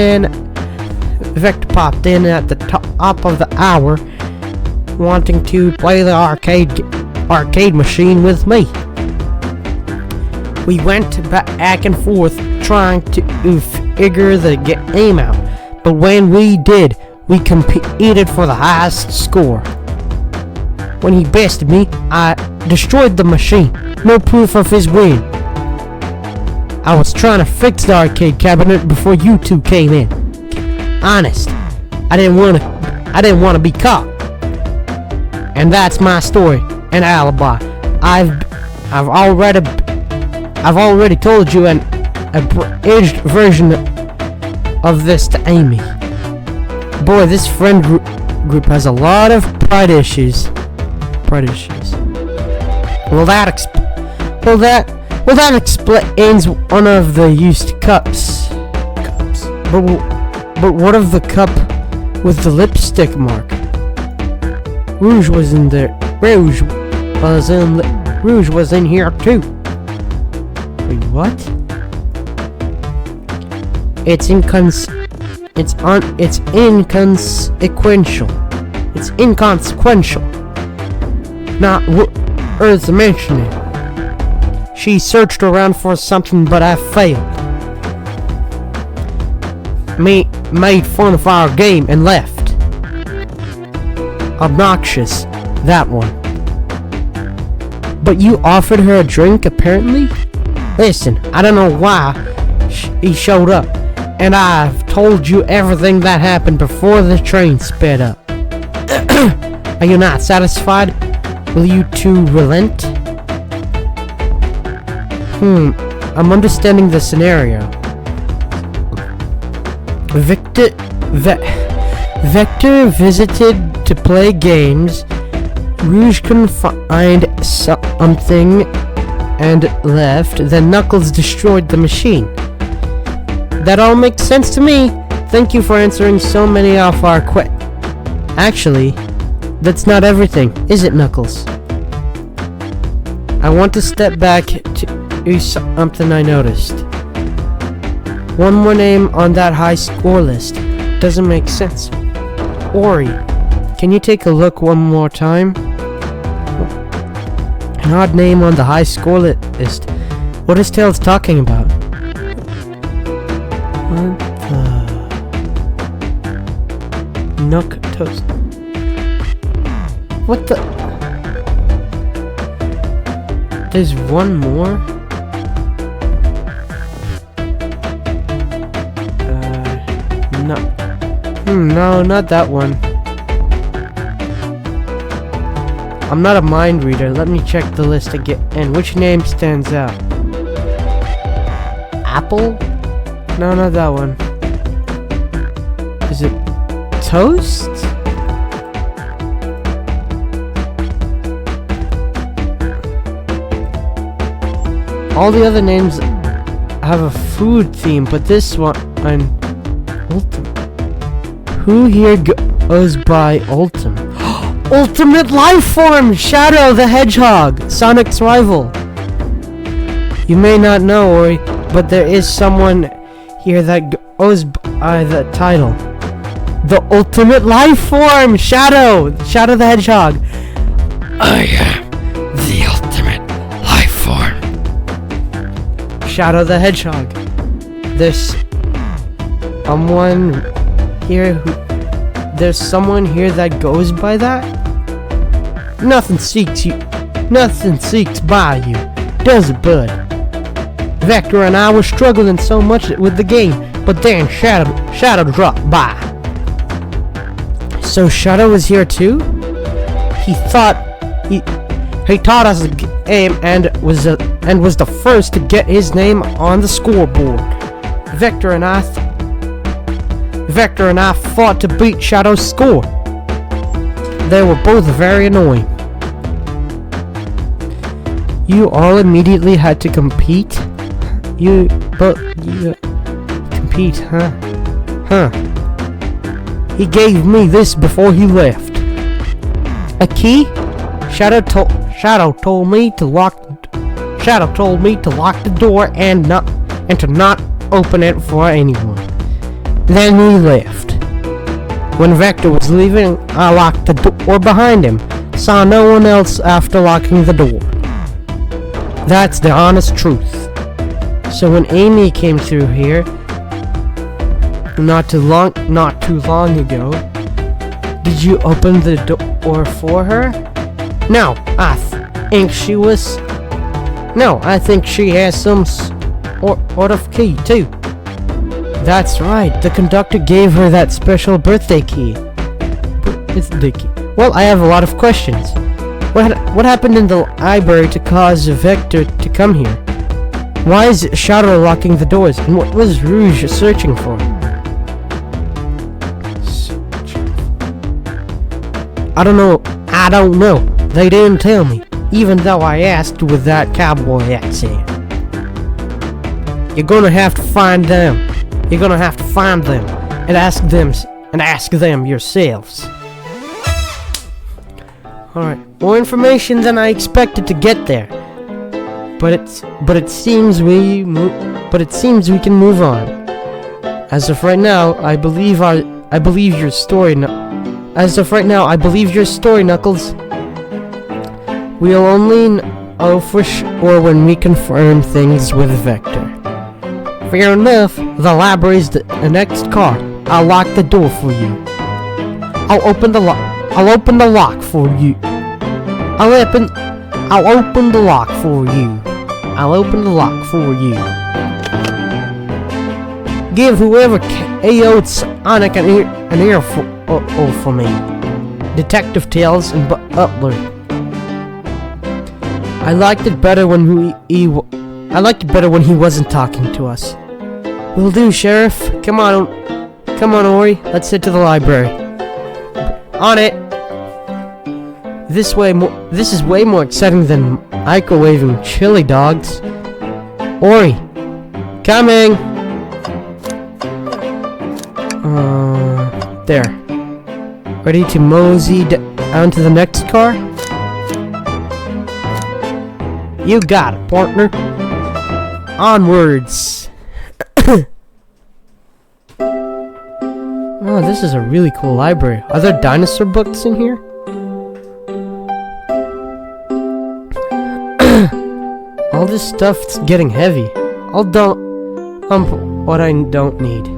at the top of the hour, wanting to play the arcade machine with me. We went back and forth trying to figure the game out, but when we did, we competed for the highest score. When he bested me, I destroyed the machine. No proof of his win. I was trying to fix the arcade cabinet before you two came in. Honest, I didn't want to be caught. And that's my story and alibi. I've already told you an abridged version of this to Amy. Boy, this friend group has a lot of pride issues. Well, that explains one of the used cups. But what of the cup with the lipstick mark? Rouge was in there. Rouge was in here too. Wait, what? It's inconsequential. Not worth mentioning. She searched around for something, but I failed. Made fun of our game and left. Obnoxious, that one. But you offered her a drink, apparently? Listen, I don't know why he showed up, and I've told you everything that happened before the train sped up. Are you not satisfied? Will you two relent? I'm understanding the scenario. Vector visited to play games. Rouge couldn't find something and left. Then Knuckles destroyed the machine. That all makes sense to me. Thank you for answering so many of our questions. Actually, that's not everything, is it, Knuckles? I want to step back to something I noticed. One more name on that high score list. Doesn't make sense. Ori, can you take a look one more time? An odd name on the high score list. What is Tails talking about? What the... Nook toast. What the... There's one more? No. No, not that one. I'm not a mind reader. Let me check the list again. And which name stands out? Apple? No, not that one. Is it Toast? All the other names have a food theme, but this one... Who here goes by Ultim? Ultimate Life Form! Shadow the Hedgehog! Sonic's rival! You may not know, Ori, but there is someone here that goes by the title. The Ultimate Life Form! Shadow! Shadow the Hedgehog! I am the ultimate life form. Shadow the Hedgehog. There's someone here that goes by that? Nothing seeks by you, does it, bud? Vector and I were struggling so much with the game, but then Shadow dropped by. So Shadow was here too? He taught us the game and was the first to get his name on the scoreboard. Vector and I fought to beat Shadow's score. They were both very annoying. You all immediately had to compete? You compete, huh? Huh. He gave me this before he left. A key? Shadow told me to lock the door and to not open it for anyone. Then he left. When Vector was leaving, I locked the door behind him. Saw no one else after locking the door. That's the honest truth. So when Amy came through here, not too long ago, did you open the door for her? No, I think she has some sort of key too. That's right, the conductor gave her that special birthday key. Well, I have a lot of questions. What happened in the library to cause Vector to come here? Why is Shadow locking the doors? And what was Rouge searching for? I don't know. They didn't tell me, even though I asked with that cowboy accent. You're gonna have to find them. And ask them yourselves. Alright, more information than I expected to get there. But it seems we can move on. As of right now, I believe your story, Knuckles. We'll only know for sure when we confirm things with Vector. Fair enough, the library's the next car. I'll lock the door for you. I'll open the lock for you. I'll open the lock for you. Give whoever KO'd Sonic an earful for me. Detective Tails and Butler. I liked it better when he wasn't talking to us. Will do, Sheriff. Come on, Ori. Let's head to the library. On it. This is way more exciting than microwaving chili dogs. Ori, coming. There. Ready to mosey down to the next car? You got it, partner. Onwards. Oh, this is a really cool library. Are there dinosaur books in here? All this stuff's getting heavy. I'll dump what I don't need.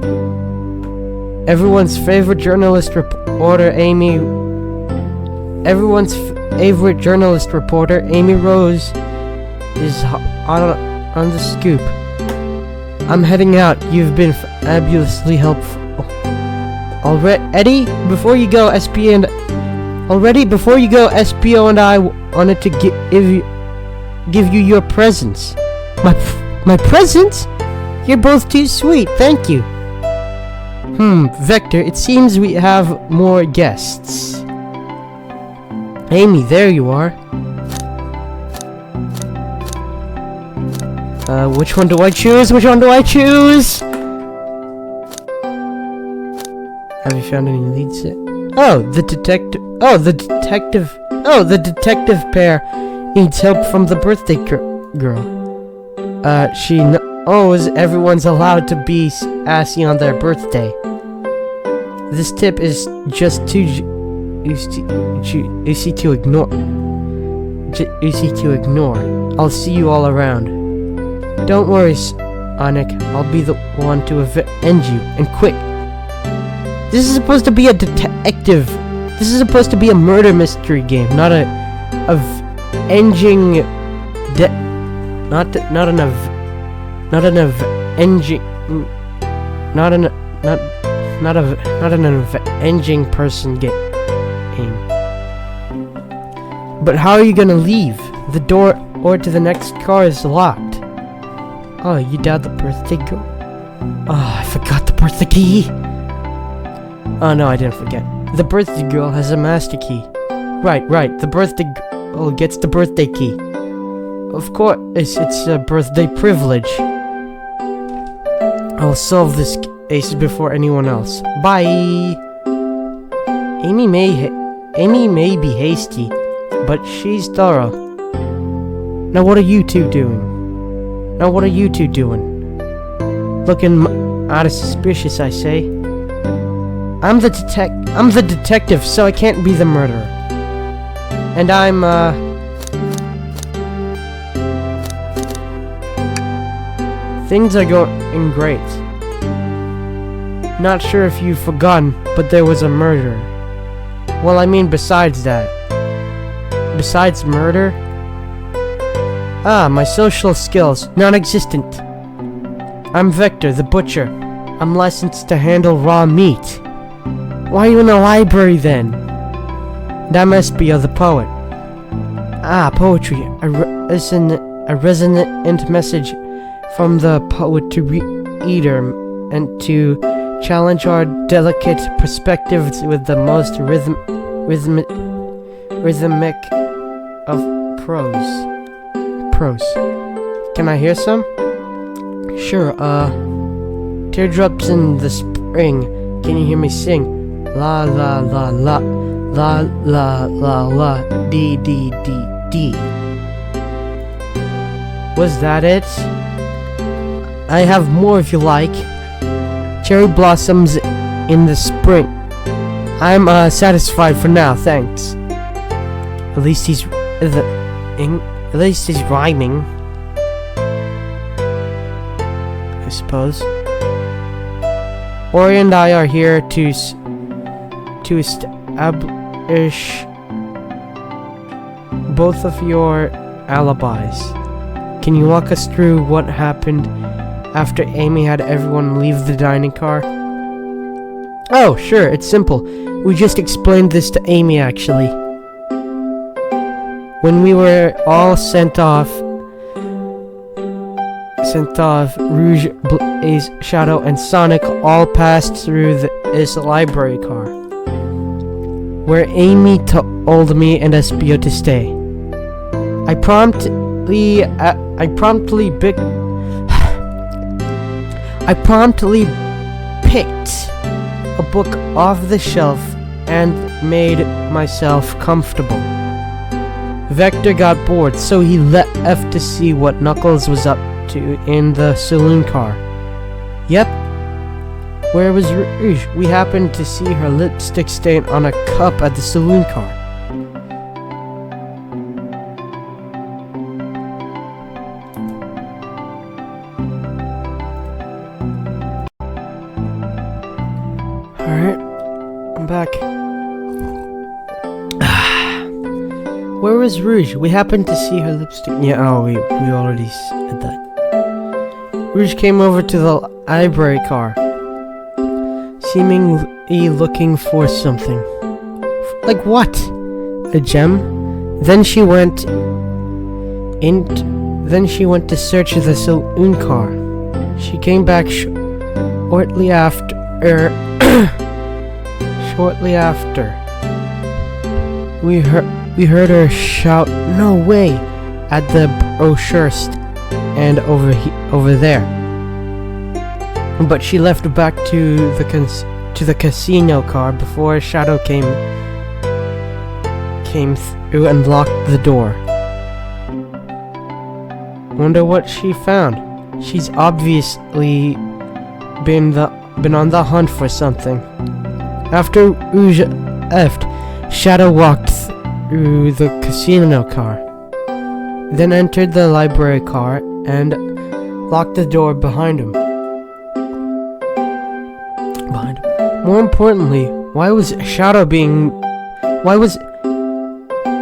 Everyone's favorite journalist reporter, Amy Rose, is on the scoop. I'm heading out. You've been fabulously helpful. Already, before you go, SPO and I wanted to give you your presents. My presents? You're both too sweet. Thank you. Vector, it seems we have more guests. Amy, there you are. Which one do I choose? Have you found any leads yet? The detective pair needs help from the birthday girl. She knows everyone's allowed to be assy on their birthday. This tip is just too easy to ignore. I'll see you all around. Don't worry, Sonic. I'll be the one to avenge you, and quick. This is supposed to be a detective. This is supposed to be a murder mystery game, not a avenging not an avenging person game. But how are you gonna leave? The door or to the next car is locked. Oh, you dialed the birthday girl? Oh, I forgot the birthday key. Oh no, I didn't forget. The birthday girl has a master key. Right. The birthday girl gets the birthday key. Of course, it's a birthday privilege. I'll solve this case before anyone else. Bye. Amy may be hasty, but she's thorough. Now what are you two doing? Looking out suspicious, I say. I'm the detective, so I can't be the murderer. And I'm things are going great. Not sure if you've forgotten, but there was a murder. Well, I mean besides that. Besides murder? Ah, my social skills, non-existent. I'm Victor, the butcher. I'm licensed to handle raw meat. Why are you in the library then? That must be of the poet. Ah, poetry. A resonant message from the poet to reader and to challenge our delicate perspectives with the most rhythmic of prose. Can I hear some? Sure, teardrops in the spring. Can you hear me sing? La la la la, la la la la, dee dee dee dee. Was that it? I have more if you like. Cherry blossoms in the spring. I'm satisfied for now, thanks. At least he's rhyming, I suppose. Ori and I are here to establish both of your alibis. Can you walk us through what happened after Amy had everyone leave the dining car? Oh, sure, it's simple. We just explained this to Amy, actually. When we were all sent off, Rouge, Blaze, Shadow, and Sonic all passed through this library car, where Amy told me and Espio to stay. I promptly picked a book off the shelf and made myself comfortable. Vector got bored, so he left to see what Knuckles was up to in the saloon car. Yep. Where was Rouge? We happened to see her lipstick stain on a cup at the saloon car. Alright, I'm back. Where was Rouge? We happened to see her lipstick. Yeah, oh, we already said that. Rouge came over to the library car, seemingly looking for something. Like what? A gem? Then she went to search the saloon car. She came back shortly after. We heard her shout, "No way!" at the brochure stand over there. But she left back to the casino car before Shadow came through and locked the door. Wonder what she found. She's obviously been on the hunt for something. After Rouge left, Shadow walked through the casino car, then entered the library car and locked the door behind him. More importantly, why was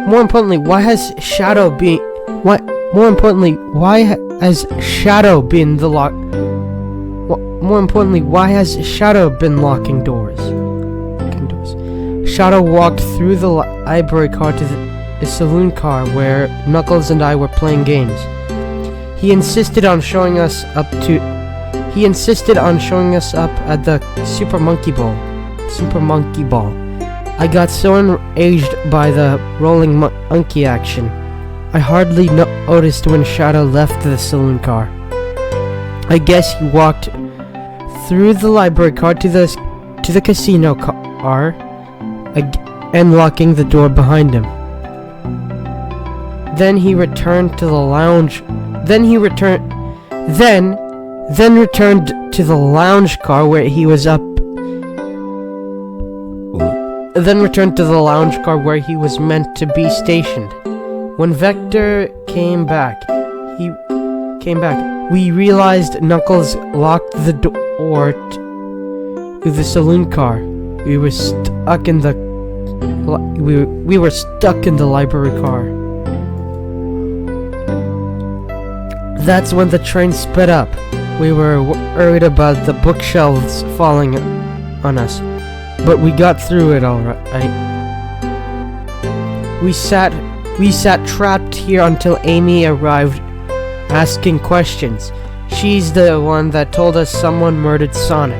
More importantly, why has Shadow been the lock? More importantly, why has Shadow been locking doors? Shadow walked through the library car to the saloon car where Knuckles and I were playing games. He insisted on showing us up at the Super Monkey Ball. I got so enraged by the rolling monkey action, I hardly noticed when Shadow left the saloon car. I guess he walked through the library car to the casino car, and locking the door behind him. Then he returned to the lounge. Then returned to the lounge car where he was meant to be stationed. When Vector came back, we realized Knuckles locked the door to the saloon car. We were stuck in the library car. That's when the train sped up. We were worried about the bookshelves falling on us, but we got through it all right. We sat trapped here until Amy arrived, asking questions. She's the one that told us someone murdered Sonic.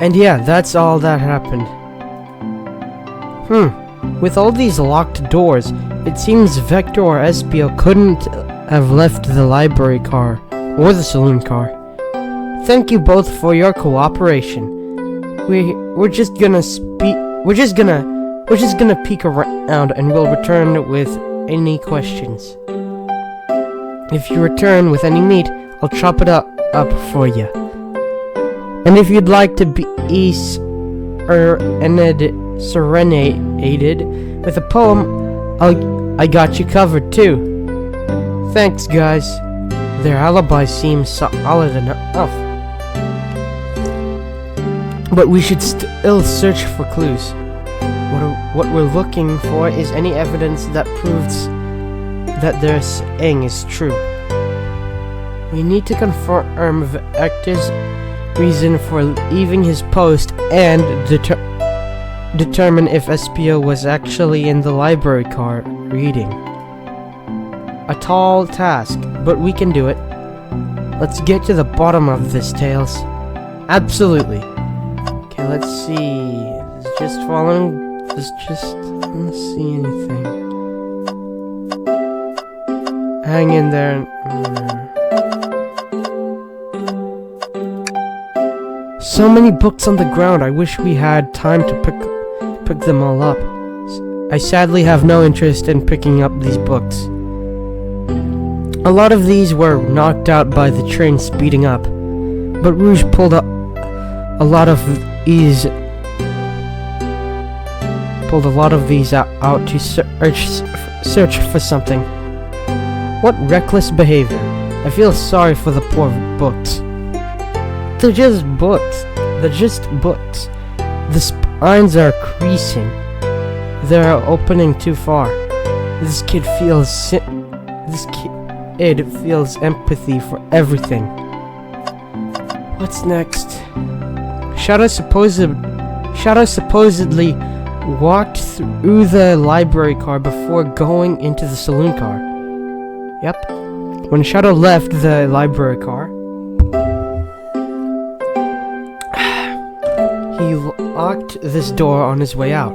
And yeah, that's all that happened. With all these locked doors, it seems Vector or Espio couldn't have left the library car or the saloon car. Thank you both for your cooperation. We're just gonna peek around and we'll return with any questions. If you return with any meat, I'll chop it up for you. And if you'd like to be serenaded with a poem, I got you covered too. Thanks, guys. Their alibi seems solid enough. But we should still search for clues. What we're looking for is any evidence that proves that their saying is true. We need to confirm Vector's reason for leaving his post and determine if Espio was actually in the library car reading. A tall task, but we can do it. Let's get to the bottom of this, Tails. Absolutely. Okay, let's see. I don't see anything. Hang in there. So many books on the ground. I wish we had time to pick them all up. I sadly have no interest in picking up these books. A lot of these were knocked out by the train speeding up, but Rouge pulled a lot of these out to search for something. What reckless behavior. I feel sorry for the poor books. They're just books. The spines are creasing. They're opening too far. This kid feels empathy for everything. What's next? Shadow supposedly walked through the library car before going into the saloon car. Yep. When Shadow left the library car, he locked this door on his way out.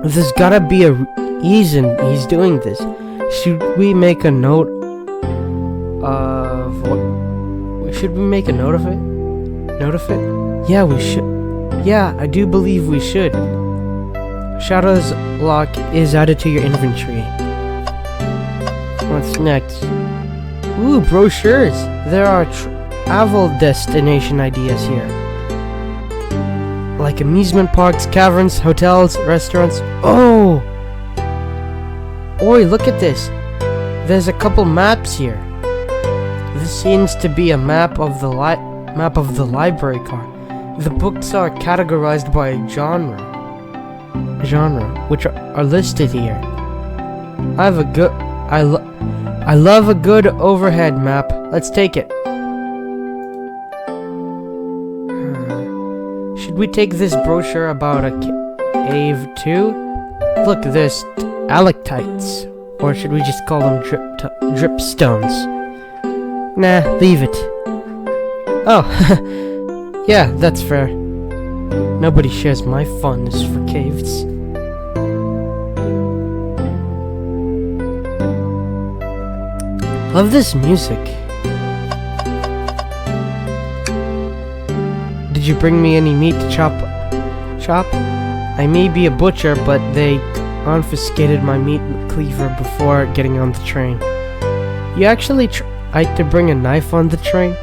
There's gotta be a reason he's doing this. Should we make a note of what? Should we make a note of it? Yeah, we should. Yeah, I do believe we should. Shadow's lock is added to your inventory. What's next? Ooh, brochures. There are travel destination ideas here. Like amusement parks, caverns, hotels, restaurants. Oh! Oi, look at this. There's a couple maps here. This seems to be a map of the library car. The books are categorized by genre, which are listed here. I love a good overhead map. Let's take it. Should we take this brochure about a cave too? Look, there's stalactites. Or should we just call them drip stones? Nah, leave it. Oh, yeah, that's fair. Nobody shares my fondness for caves. Love this music. Did you bring me any meat to chop? I may be a butcher, but they confiscated my meat cleaver before getting on the train. You actually tried to bring a knife on the train?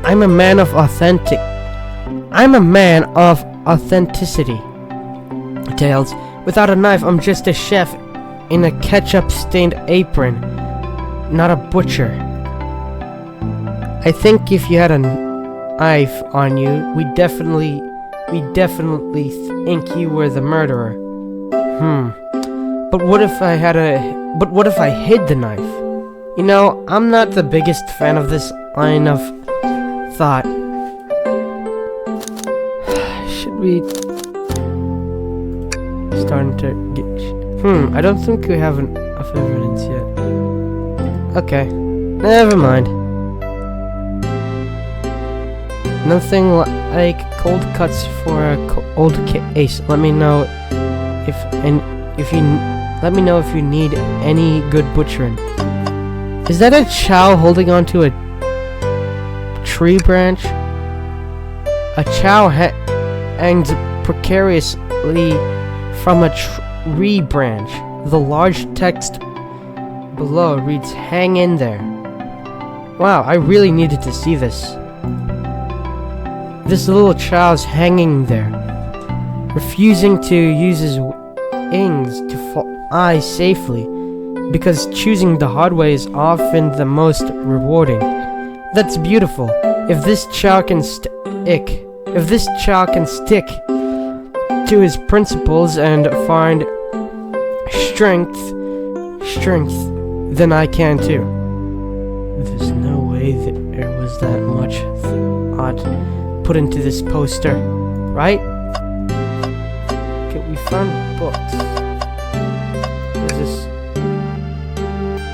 I'm a man of authenticity. Tails, without a knife, I'm just a chef in a ketchup-stained apron, not a butcher. I think if you had a knife on you, we'd definitely think you were the murderer. But what if I hid the knife? You know, I'm not the biggest fan of this line of thought. Should we... Starting to get... I don't think we have enough evidence yet. Okay, never mind. Nothing like cold cuts for a old case. Let me know if you need any good butchering. Is that a chow holding onto a tree branch? A chow hangs precariously from a tree branch. The large text below reads, "Hang in there." Wow, I really needed to see this. This little child's hanging there, refusing to use his wings to fly safely, because choosing the hard way is often the most rewarding. That's beautiful. If this child can stick to his principles and find strength, then I can too. There's no way that there was that much thought put into this poster, right? Okay, we found books.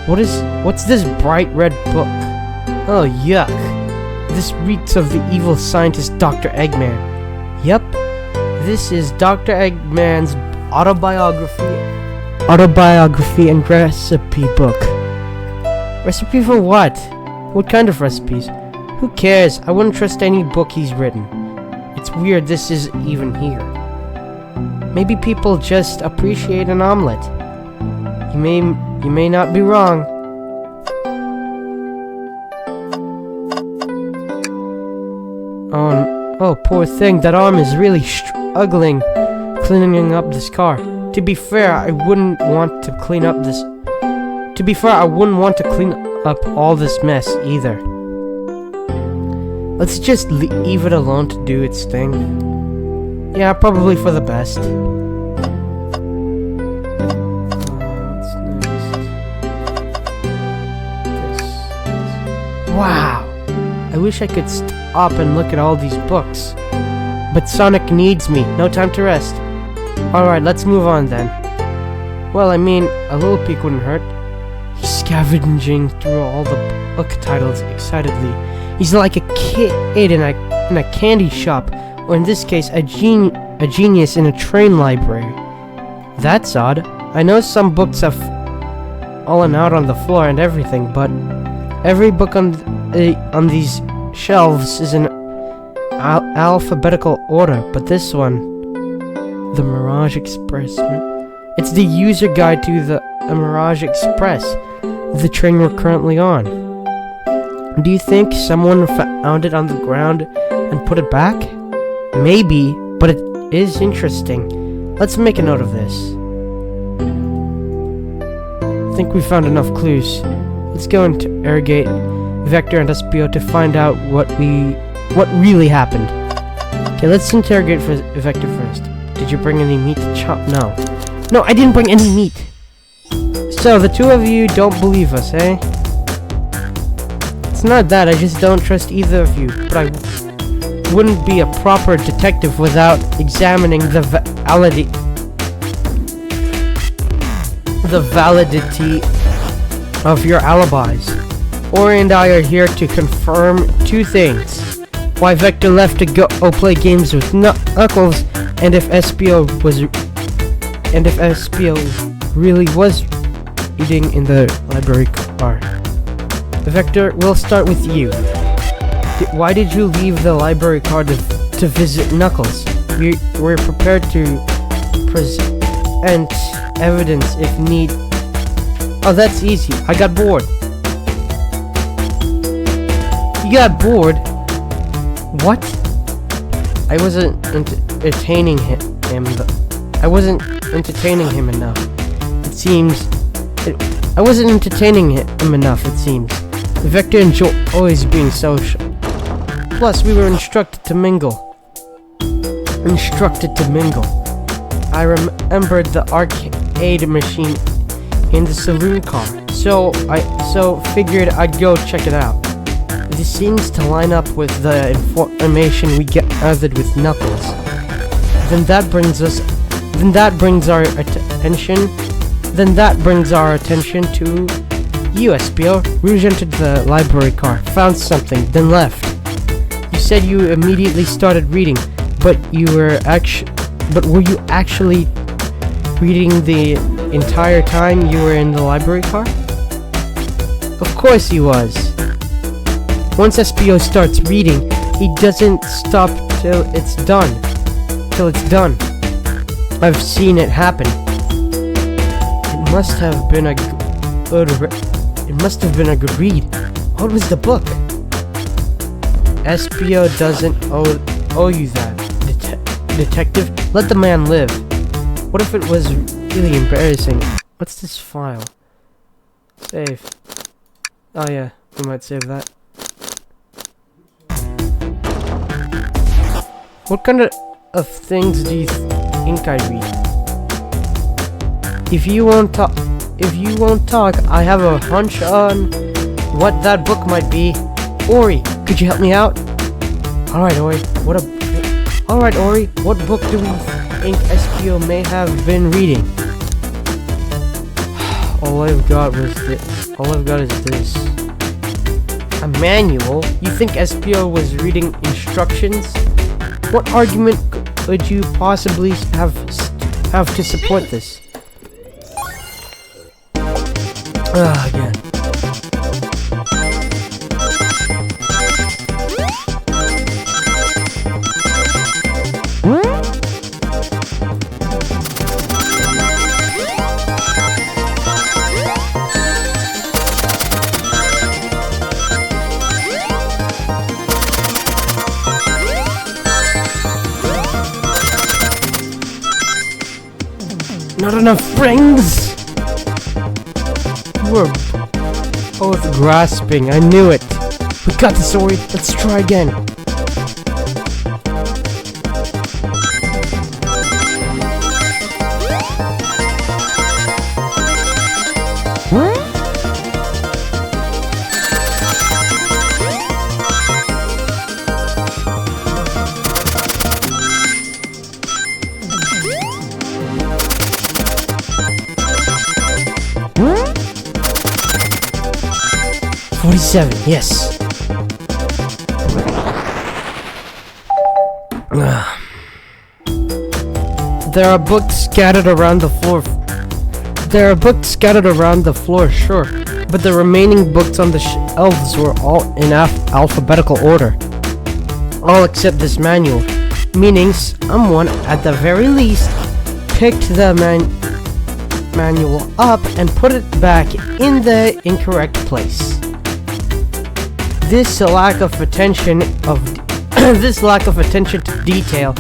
What is this? What's this bright red book? Oh, yuck. This reeks of the evil scientist Dr. Eggman. Yep, this is Dr. Eggman's autobiography and recipe book. Recipe for what? What kind of recipes? Who cares? I wouldn't trust any book he's written. It's weird this is even here. Maybe people just appreciate an omelet. You may not be wrong. Oh, poor thing. That arm is really struggling cleaning up this car. To be fair, I wouldn't want to clean up all this mess either. Let's just leave it alone to do its thing. Yeah, probably for the best. What's next? This. Wow! I wish I could stop and look at all these books. But Sonic needs me. No time to rest. Alright, let's move on then. Well, I mean, a little peek wouldn't hurt. He's scavenging through all the book titles excitedly. He's like a kid in a candy shop, or in this case, a genius in a train library. That's odd. I know some books have fallen out on the floor and everything, but every book on these shelves is in alphabetical order. But this one, the Mirage Express. It's the user guide to the Mirage Express, the train we're currently on. Do you think someone found it on the ground and put it back? Maybe, but it is interesting. Let's make a note of this. I think we found enough clues. Let's go interrogate Vector and SPO to find out what really happened. Okay, let's interrogate Vector first. Did you bring any meat to chop? No. No, I didn't bring any meat. So, the two of you don't believe us, eh? It's not that, I just don't trust either of you. But I wouldn't be a proper detective without examining the validity of your alibis. Ori and I are here to confirm two things. Why Vector left to go play games with Knuckles, and if SPO really was eating in the library car. Vector, we'll start with you. Why did you leave the library car to visit Knuckles? We're prepared to present evidence if need. Oh, that's easy. I got bored. You got bored? What? I wasn't entertaining him. I wasn't entertaining him enough. It seems. I wasn't entertaining him enough. It seems. Vector enjoys being social. Plus, we were instructed to mingle. I remembered the arcade machine in the saloon car, so figured I'd go check it out. This seems to line up with the information we gathered with Knuckles. Then that brings our attention to you, SPO. Rouge entered the library car, found something, then left. You said you immediately started reading, but were you actually reading the entire time you were in the library car? Of course he was. Once SPO starts reading, he doesn't stop till it's done. I've seen it happen. It must have been a good read. What was the book? SPO doesn't owe you that. Detective, let the man live. What if it was really embarrassing? What's this file? Save. Oh yeah, we might save that. What kind of things do you think I read? If you won't talk, I have a hunch on what that book might be. Ori, could you help me out? Alright, Ori, what book do we think SPO may have been reading? All I've got is this. A manual? You think SPO was reading instructions? What argument could you possibly have to support this? Again. Not enough friends! We're both grasping, I knew it. We got this, Ori, let's try again. Yes. There are books scattered around the floor. Sure, but the remaining books on the shelves were all in alphabetical order. All except this manual, meaning someone, at the very least, picked the manual up and put it back in the incorrect place. This lack of attention to detail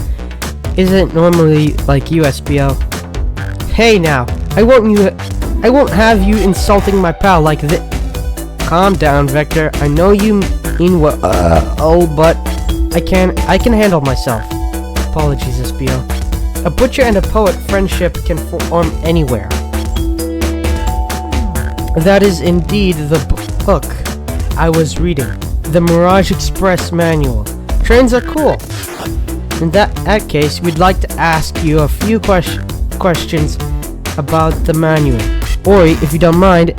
isn't normally like you, SPO. Hey now, I won't have you insulting my pal like this. calm down, Vector. I know you mean well. But I can handle myself. Apologies, SBO. A butcher and a poet friendship can form anywhere. That is indeed the book I was reading. The Mirage Express manual. Trains are cool. In that case, we'd like to ask you a few questions about the manual. Ori, if you don't mind,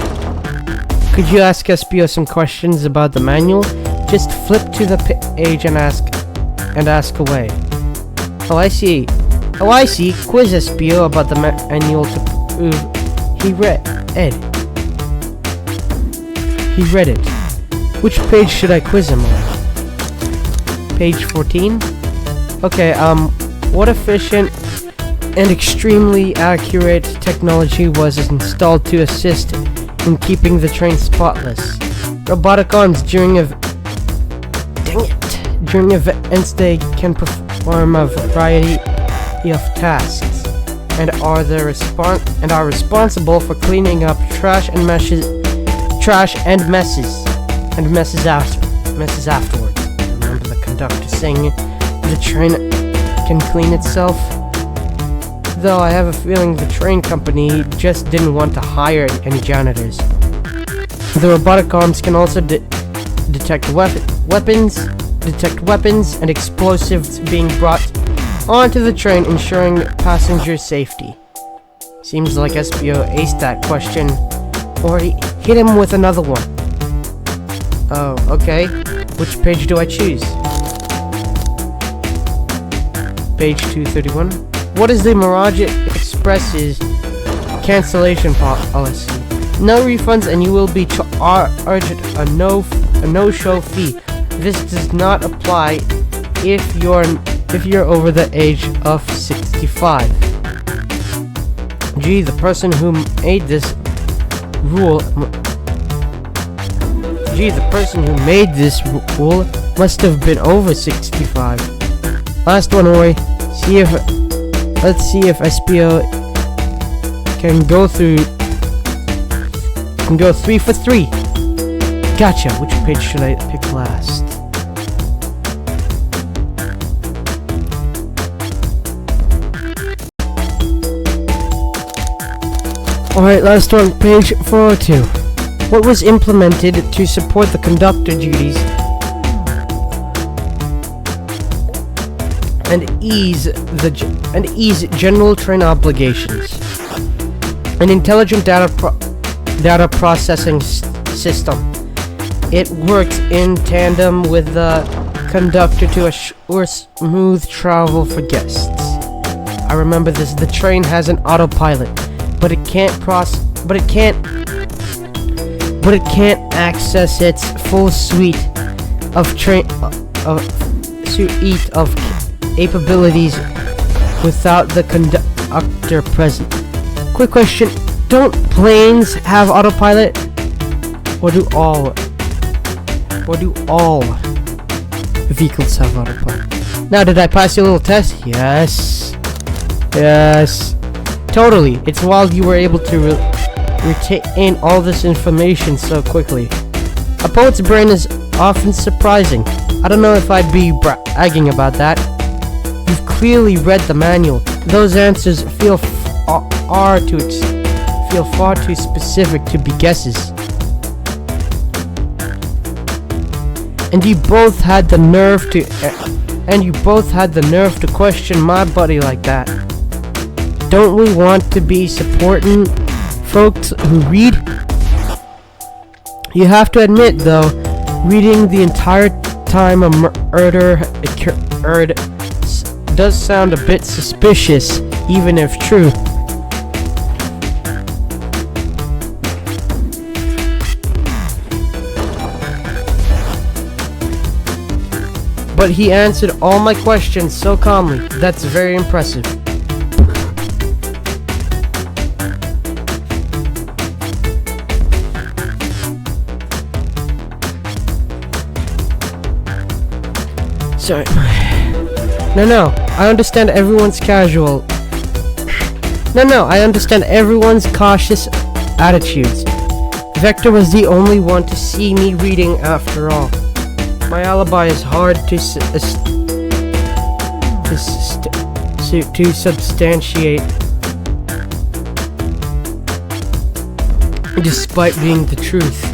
could you ask SBO some questions about the manual? Just flip to the page and ask away. Oh, I see. Quiz SBO about the manual to prove he read it. Which page should I quiz him on? Page 14? Okay, what efficient and extremely accurate technology was installed to assist in keeping the train spotless? Robotic arms during events they can perform a variety of tasks and are responsible for cleaning up trash and messes afterwards. Remember the conductor saying the train can clean itself? Though I have a feeling the train company just didn't want to hire any janitors. The robotic arms can also detect weapons and explosives being brought onto the train, ensuring passenger safety. Seems like SBO aced that question, or he hit him with another one. Oh, okay. Which page do I choose? Page 231. What is the Mirage Express's cancellation policy? No refunds, and you will be charged a no-show fee. This does not apply if you're over the age of 65. Gee, the person who made this rule must have been over 65. Last one, Ori. Let's see if SBO can go 3 for 3. Gotcha. Which page should I pick last? Alright, last one, page 402. What was implemented to support the conductor duties and ease general train obligations? An intelligent data processing system. It works in tandem with the conductor to assure smooth travel for guests. I remember this. The train has an autopilot, but it can't access its full suite of capabilities without the conductor present. Quick question: don't planes have autopilot, or do all vehicles have autopilot? Now, did I pass your little test? Yes. Totally. It's wild you were able to retain all this information so quickly. A poet's brain is often surprising. I don't know if I'd be bragging about that. You've clearly read the manual. Those answers feel far too specific to be guesses. And you both had the nerve to question my buddy like that. Don't we want to be supporting folks who read? You have to admit, though, reading the entire time a murder occurred does sound a bit suspicious, even if true. But he answered all my questions so calmly. That's very impressive. Sorry. No, I understand everyone's I understand everyone's cautious attitudes. Vector was the only one to see me reading after all. My alibi is hard to substantiate, despite being the truth.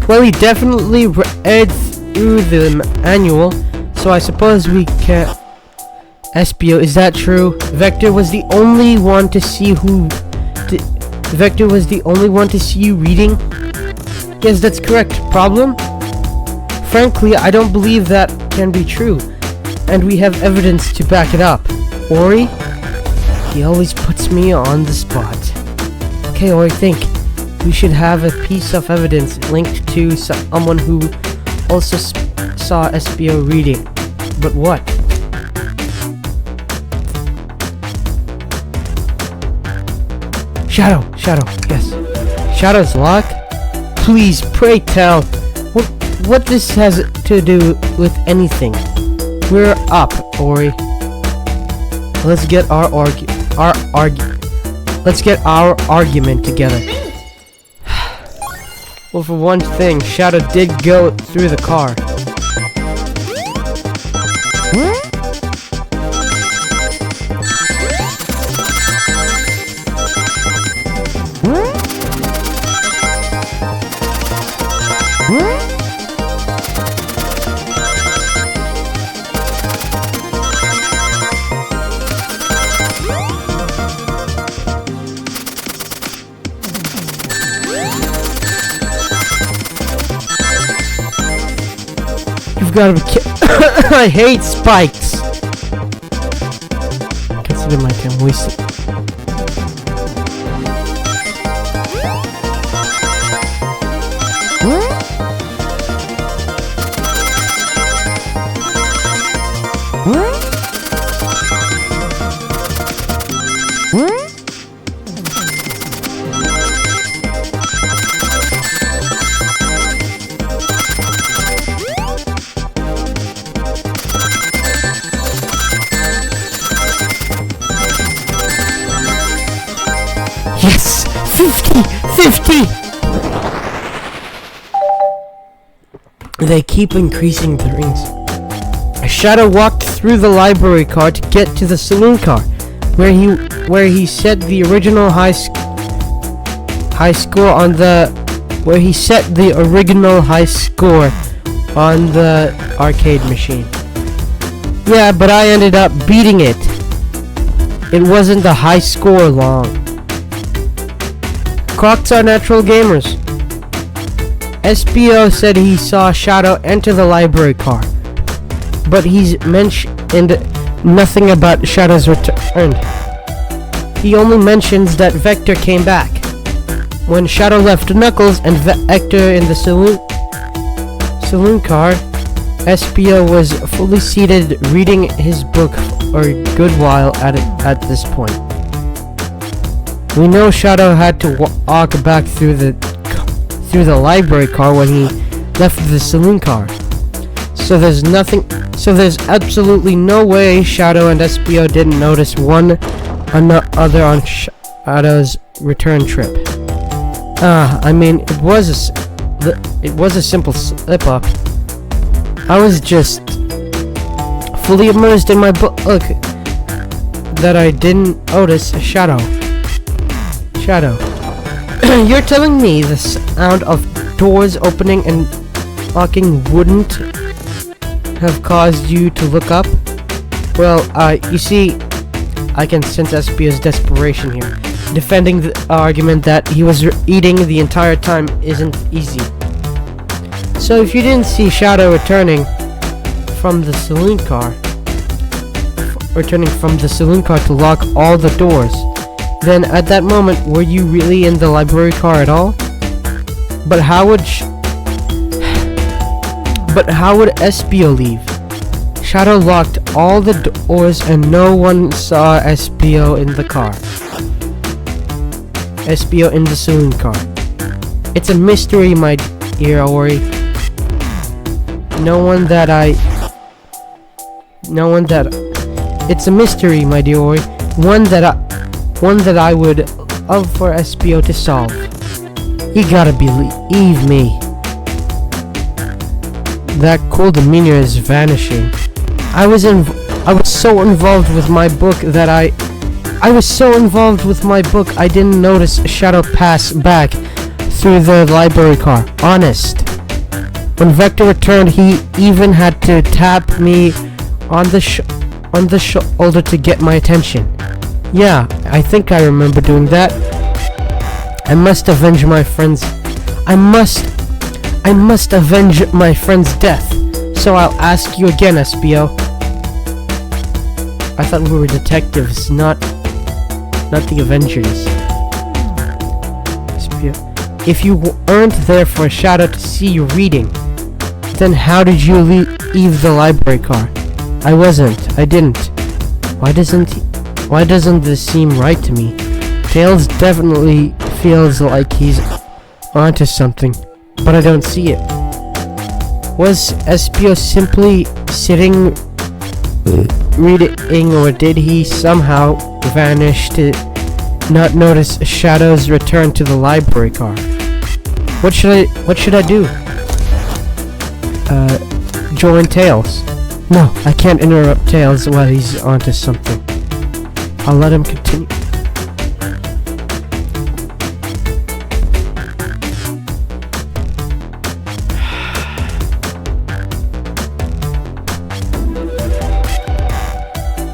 Well, he definitely read through the manual, so I suppose we can't. Espio, is that true? Vector was the only one to see Vector was the only one to see you reading? Yes, that's correct. Problem? Frankly, I don't believe that can be true, and we have evidence to back it up. Ori? He always puts me on the spot. Okay, Ori, think. We should have a piece of evidence linked to someone who also saw Espio reading. But what? Shadow, yes. Shadow's lock? Please, pray tell. What this has to do with anything? We're up, Ori. Let's get our argument together. Well, for one thing, Shadow did go through the car. You've gotta be I hate spikes! Consider my time wasted. Yes! 50! They keep increasing the rings. A Shadow walked through the library car to get to the saloon car, where he set the original high score on the arcade machine. Yeah, but I ended up beating it. It wasn't the high score long. Crocs are natural gamers. SBO said he saw Shadow enter the library car, but he's mentioned nothing about Shadow's return. He only mentions that Vector came back. When Shadow left Knuckles and Vector in the saloon car, SBO was fully seated reading his book for a good while at this point. We know Shadow had to walk back through the library car when he left the saloon car. So there's absolutely no way Shadow and SBO didn't notice one another on Shadow's return trip. I mean, it was a simple slip up. I was just fully immersed in my book that I didn't notice a Shadow. You're telling me the sound of doors opening and locking wouldn't have caused you to look up? Well, you see, I can sense SBO's desperation here. Defending the argument that he was eating the entire time isn't easy. So if you didn't see Shadow returning from the saloon car to lock all the doors, then at that moment, were you really in the library car at all? But how would SBO leave? Shadow locked all the doors and no one saw SBO in the car. SBO in the saloon car. It's a mystery, my dear Ori. It's a mystery, my dear Ori. One that I would for SPO to solve. You gotta believe me. That cool demeanor is vanishing. I was so involved with my book that I didn't notice a shadow pass back through the library car. Honest. When Vector returned, he even had to tap me on the shoulder to get my attention. Yeah, I think I remember doing that. I must avenge my friend's death. So I'll ask you again, SPO. I thought we were detectives, not the Avengers. SPO. If you weren't there for a Shadow to see you reading, then how did you leave the library car? I wasn't. I didn't. Why doesn't this seem right to me? Tails definitely feels like he's onto something, but I don't see it. Was SPO simply sitting reading, or did he somehow vanish to not notice Shadow's return to the library car? What should I do? Join Tails. No, I can't interrupt Tails while he's onto something. I'll let him continue.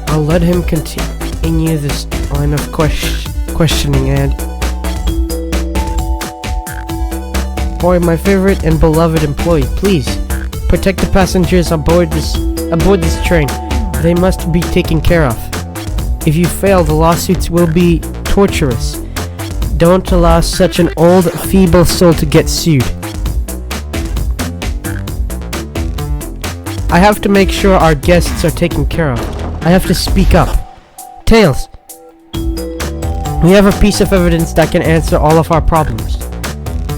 I'll let him continue this line of questioning, and boy, my favorite and beloved employee, please protect the passengers aboard this train. They must be taken care of. If you fail, the lawsuits will be torturous. Don't allow such an old, feeble soul to get sued. I have to make sure our guests are taken care of. I have to speak up. Tails, we have a piece of evidence that can answer all of our problems.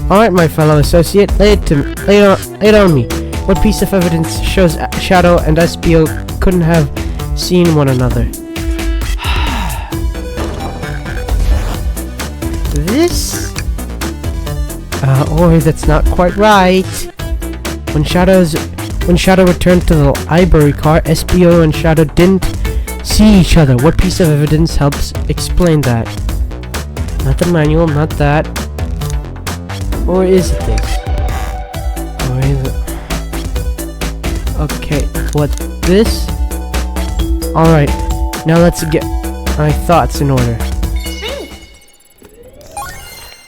Alright, my fellow associate, lay it on me. What piece of evidence shows Shadow and SPO couldn't have seen one another? This? Or that's not quite right. When Shadow returned to the library car, SPO and Shadow didn't see each other. What piece of evidence helps explain that? Not the manual, not that. Or is it this? Or is it... Okay, what, this? Alright, now let's get my thoughts in order.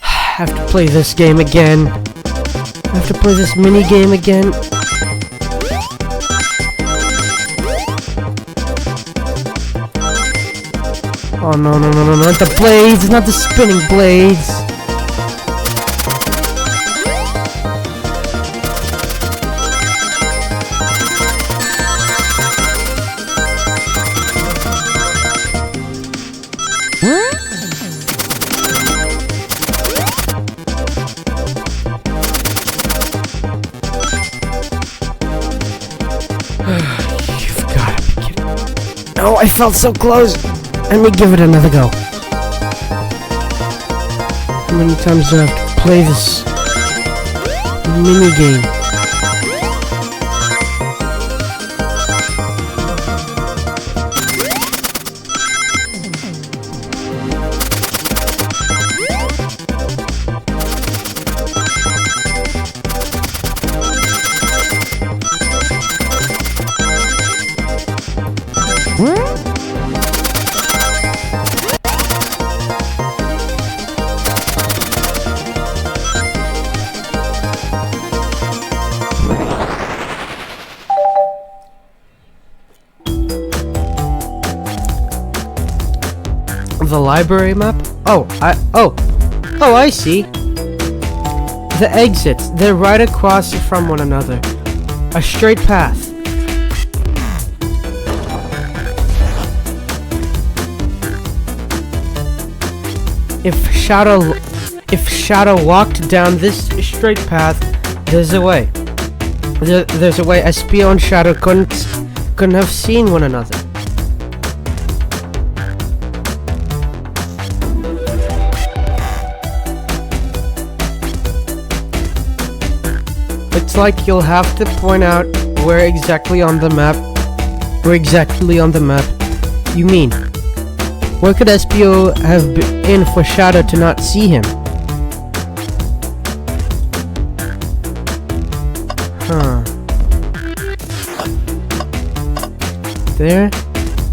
Have to play this game again. Have to play this mini game again. Oh no, not the blades, not the spinning blades. You've gotta be kidding. Oh, I felt so close. Let me give it another go. How many times do I have to play this mini game? The library map? Oh, I see. The exits, they're right across from one another. A straight path. If Shadow walked down this straight path, there's a way. There's a way SPO and Shadow couldn't have seen one another. looks like you'll have to point out where exactly on the map you mean. Where could SPO have been for Shadow to not see him? Huh. There?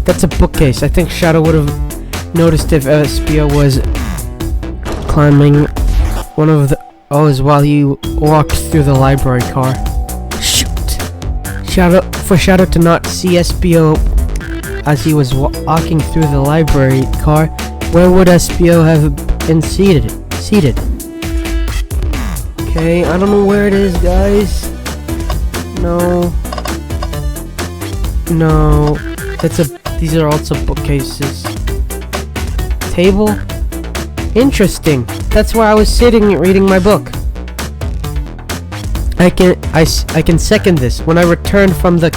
That's a bookcase. I think Shadow would have noticed if SPO was climbing one of the O's while he walked through the library car. Shoot! For Shadow to not see SPO as he was walking through the library car, where would SPO have been seated? Okay, I don't know where it is, guys. No. These are also bookcases. Table? Interesting. That's where I was sitting reading my book. I can second this. When I returned from the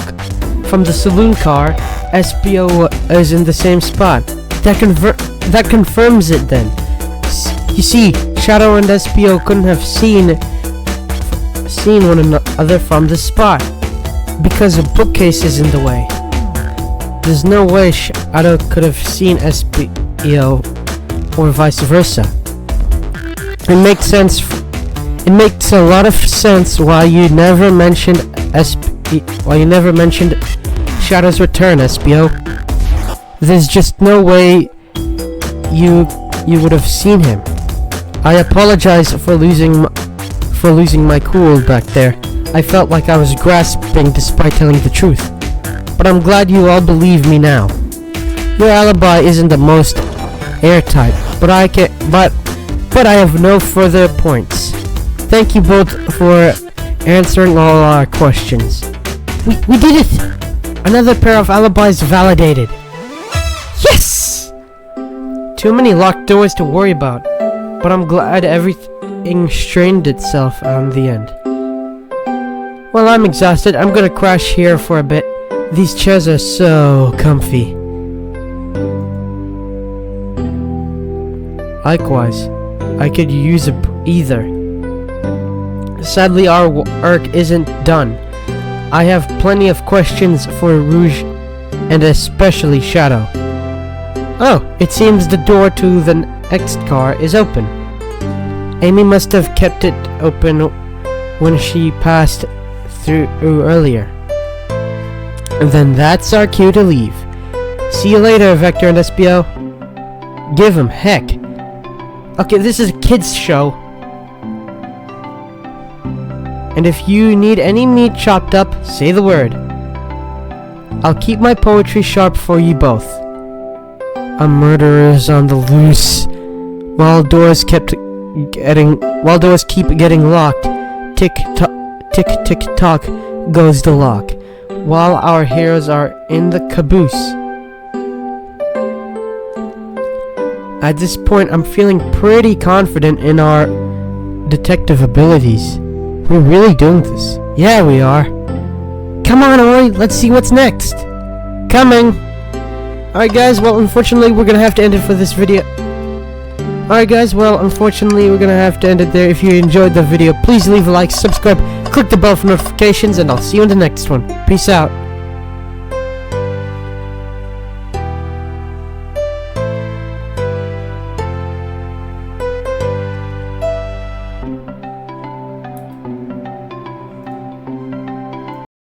saloon car, SPO is in the same spot. That confirms it then. You see, Shadow and SPO couldn't have seen one another from the spot because a bookcase is in the way. There's no way Shadow could have seen SPO or vice versa. It makes a lot of sense why you never mentioned Shadow's return, SPO. There's just no way you would have seen him. I apologize for losing my cool back there. I felt like I was grasping despite telling the truth. But I'm glad you all believe me now. Your alibi isn't the most airtight, but I have no further points. Thank you both for answering all our questions. We did it! Another pair of alibis validated. Yes! Too many locked doors to worry about, but I'm glad everything straightened itself out in the end. Well, I'm exhausted. I'm gonna crash here for a bit. These chairs are so comfy. Likewise, I could use a breather. Sadly, our work isn't done. I have plenty of questions for Rouge and especially Shadow. Oh, it seems the door to the next car is open. Amy must have kept it open when she passed through earlier. And then that's our cue to leave. See you later, Vector and SPO. Give him heck. Okay, this is a kids show. And if you need any meat chopped up, say the word. I'll keep my poetry sharp for you both. A murderer is on the loose. While doors keep getting locked, tick tock goes the lock. While our heroes are in the caboose. At this point, I'm feeling pretty confident in our detective abilities. We're really doing this. Yeah, we are. Come on, Ori, let's see what's next. Coming. Alright guys, well unfortunately we're gonna have to end it for this video. Alright guys, well unfortunately we're gonna have to end it there. If you enjoyed the video, please leave a like, subscribe, click the bell for notifications, and I'll see you in the next one. Peace out.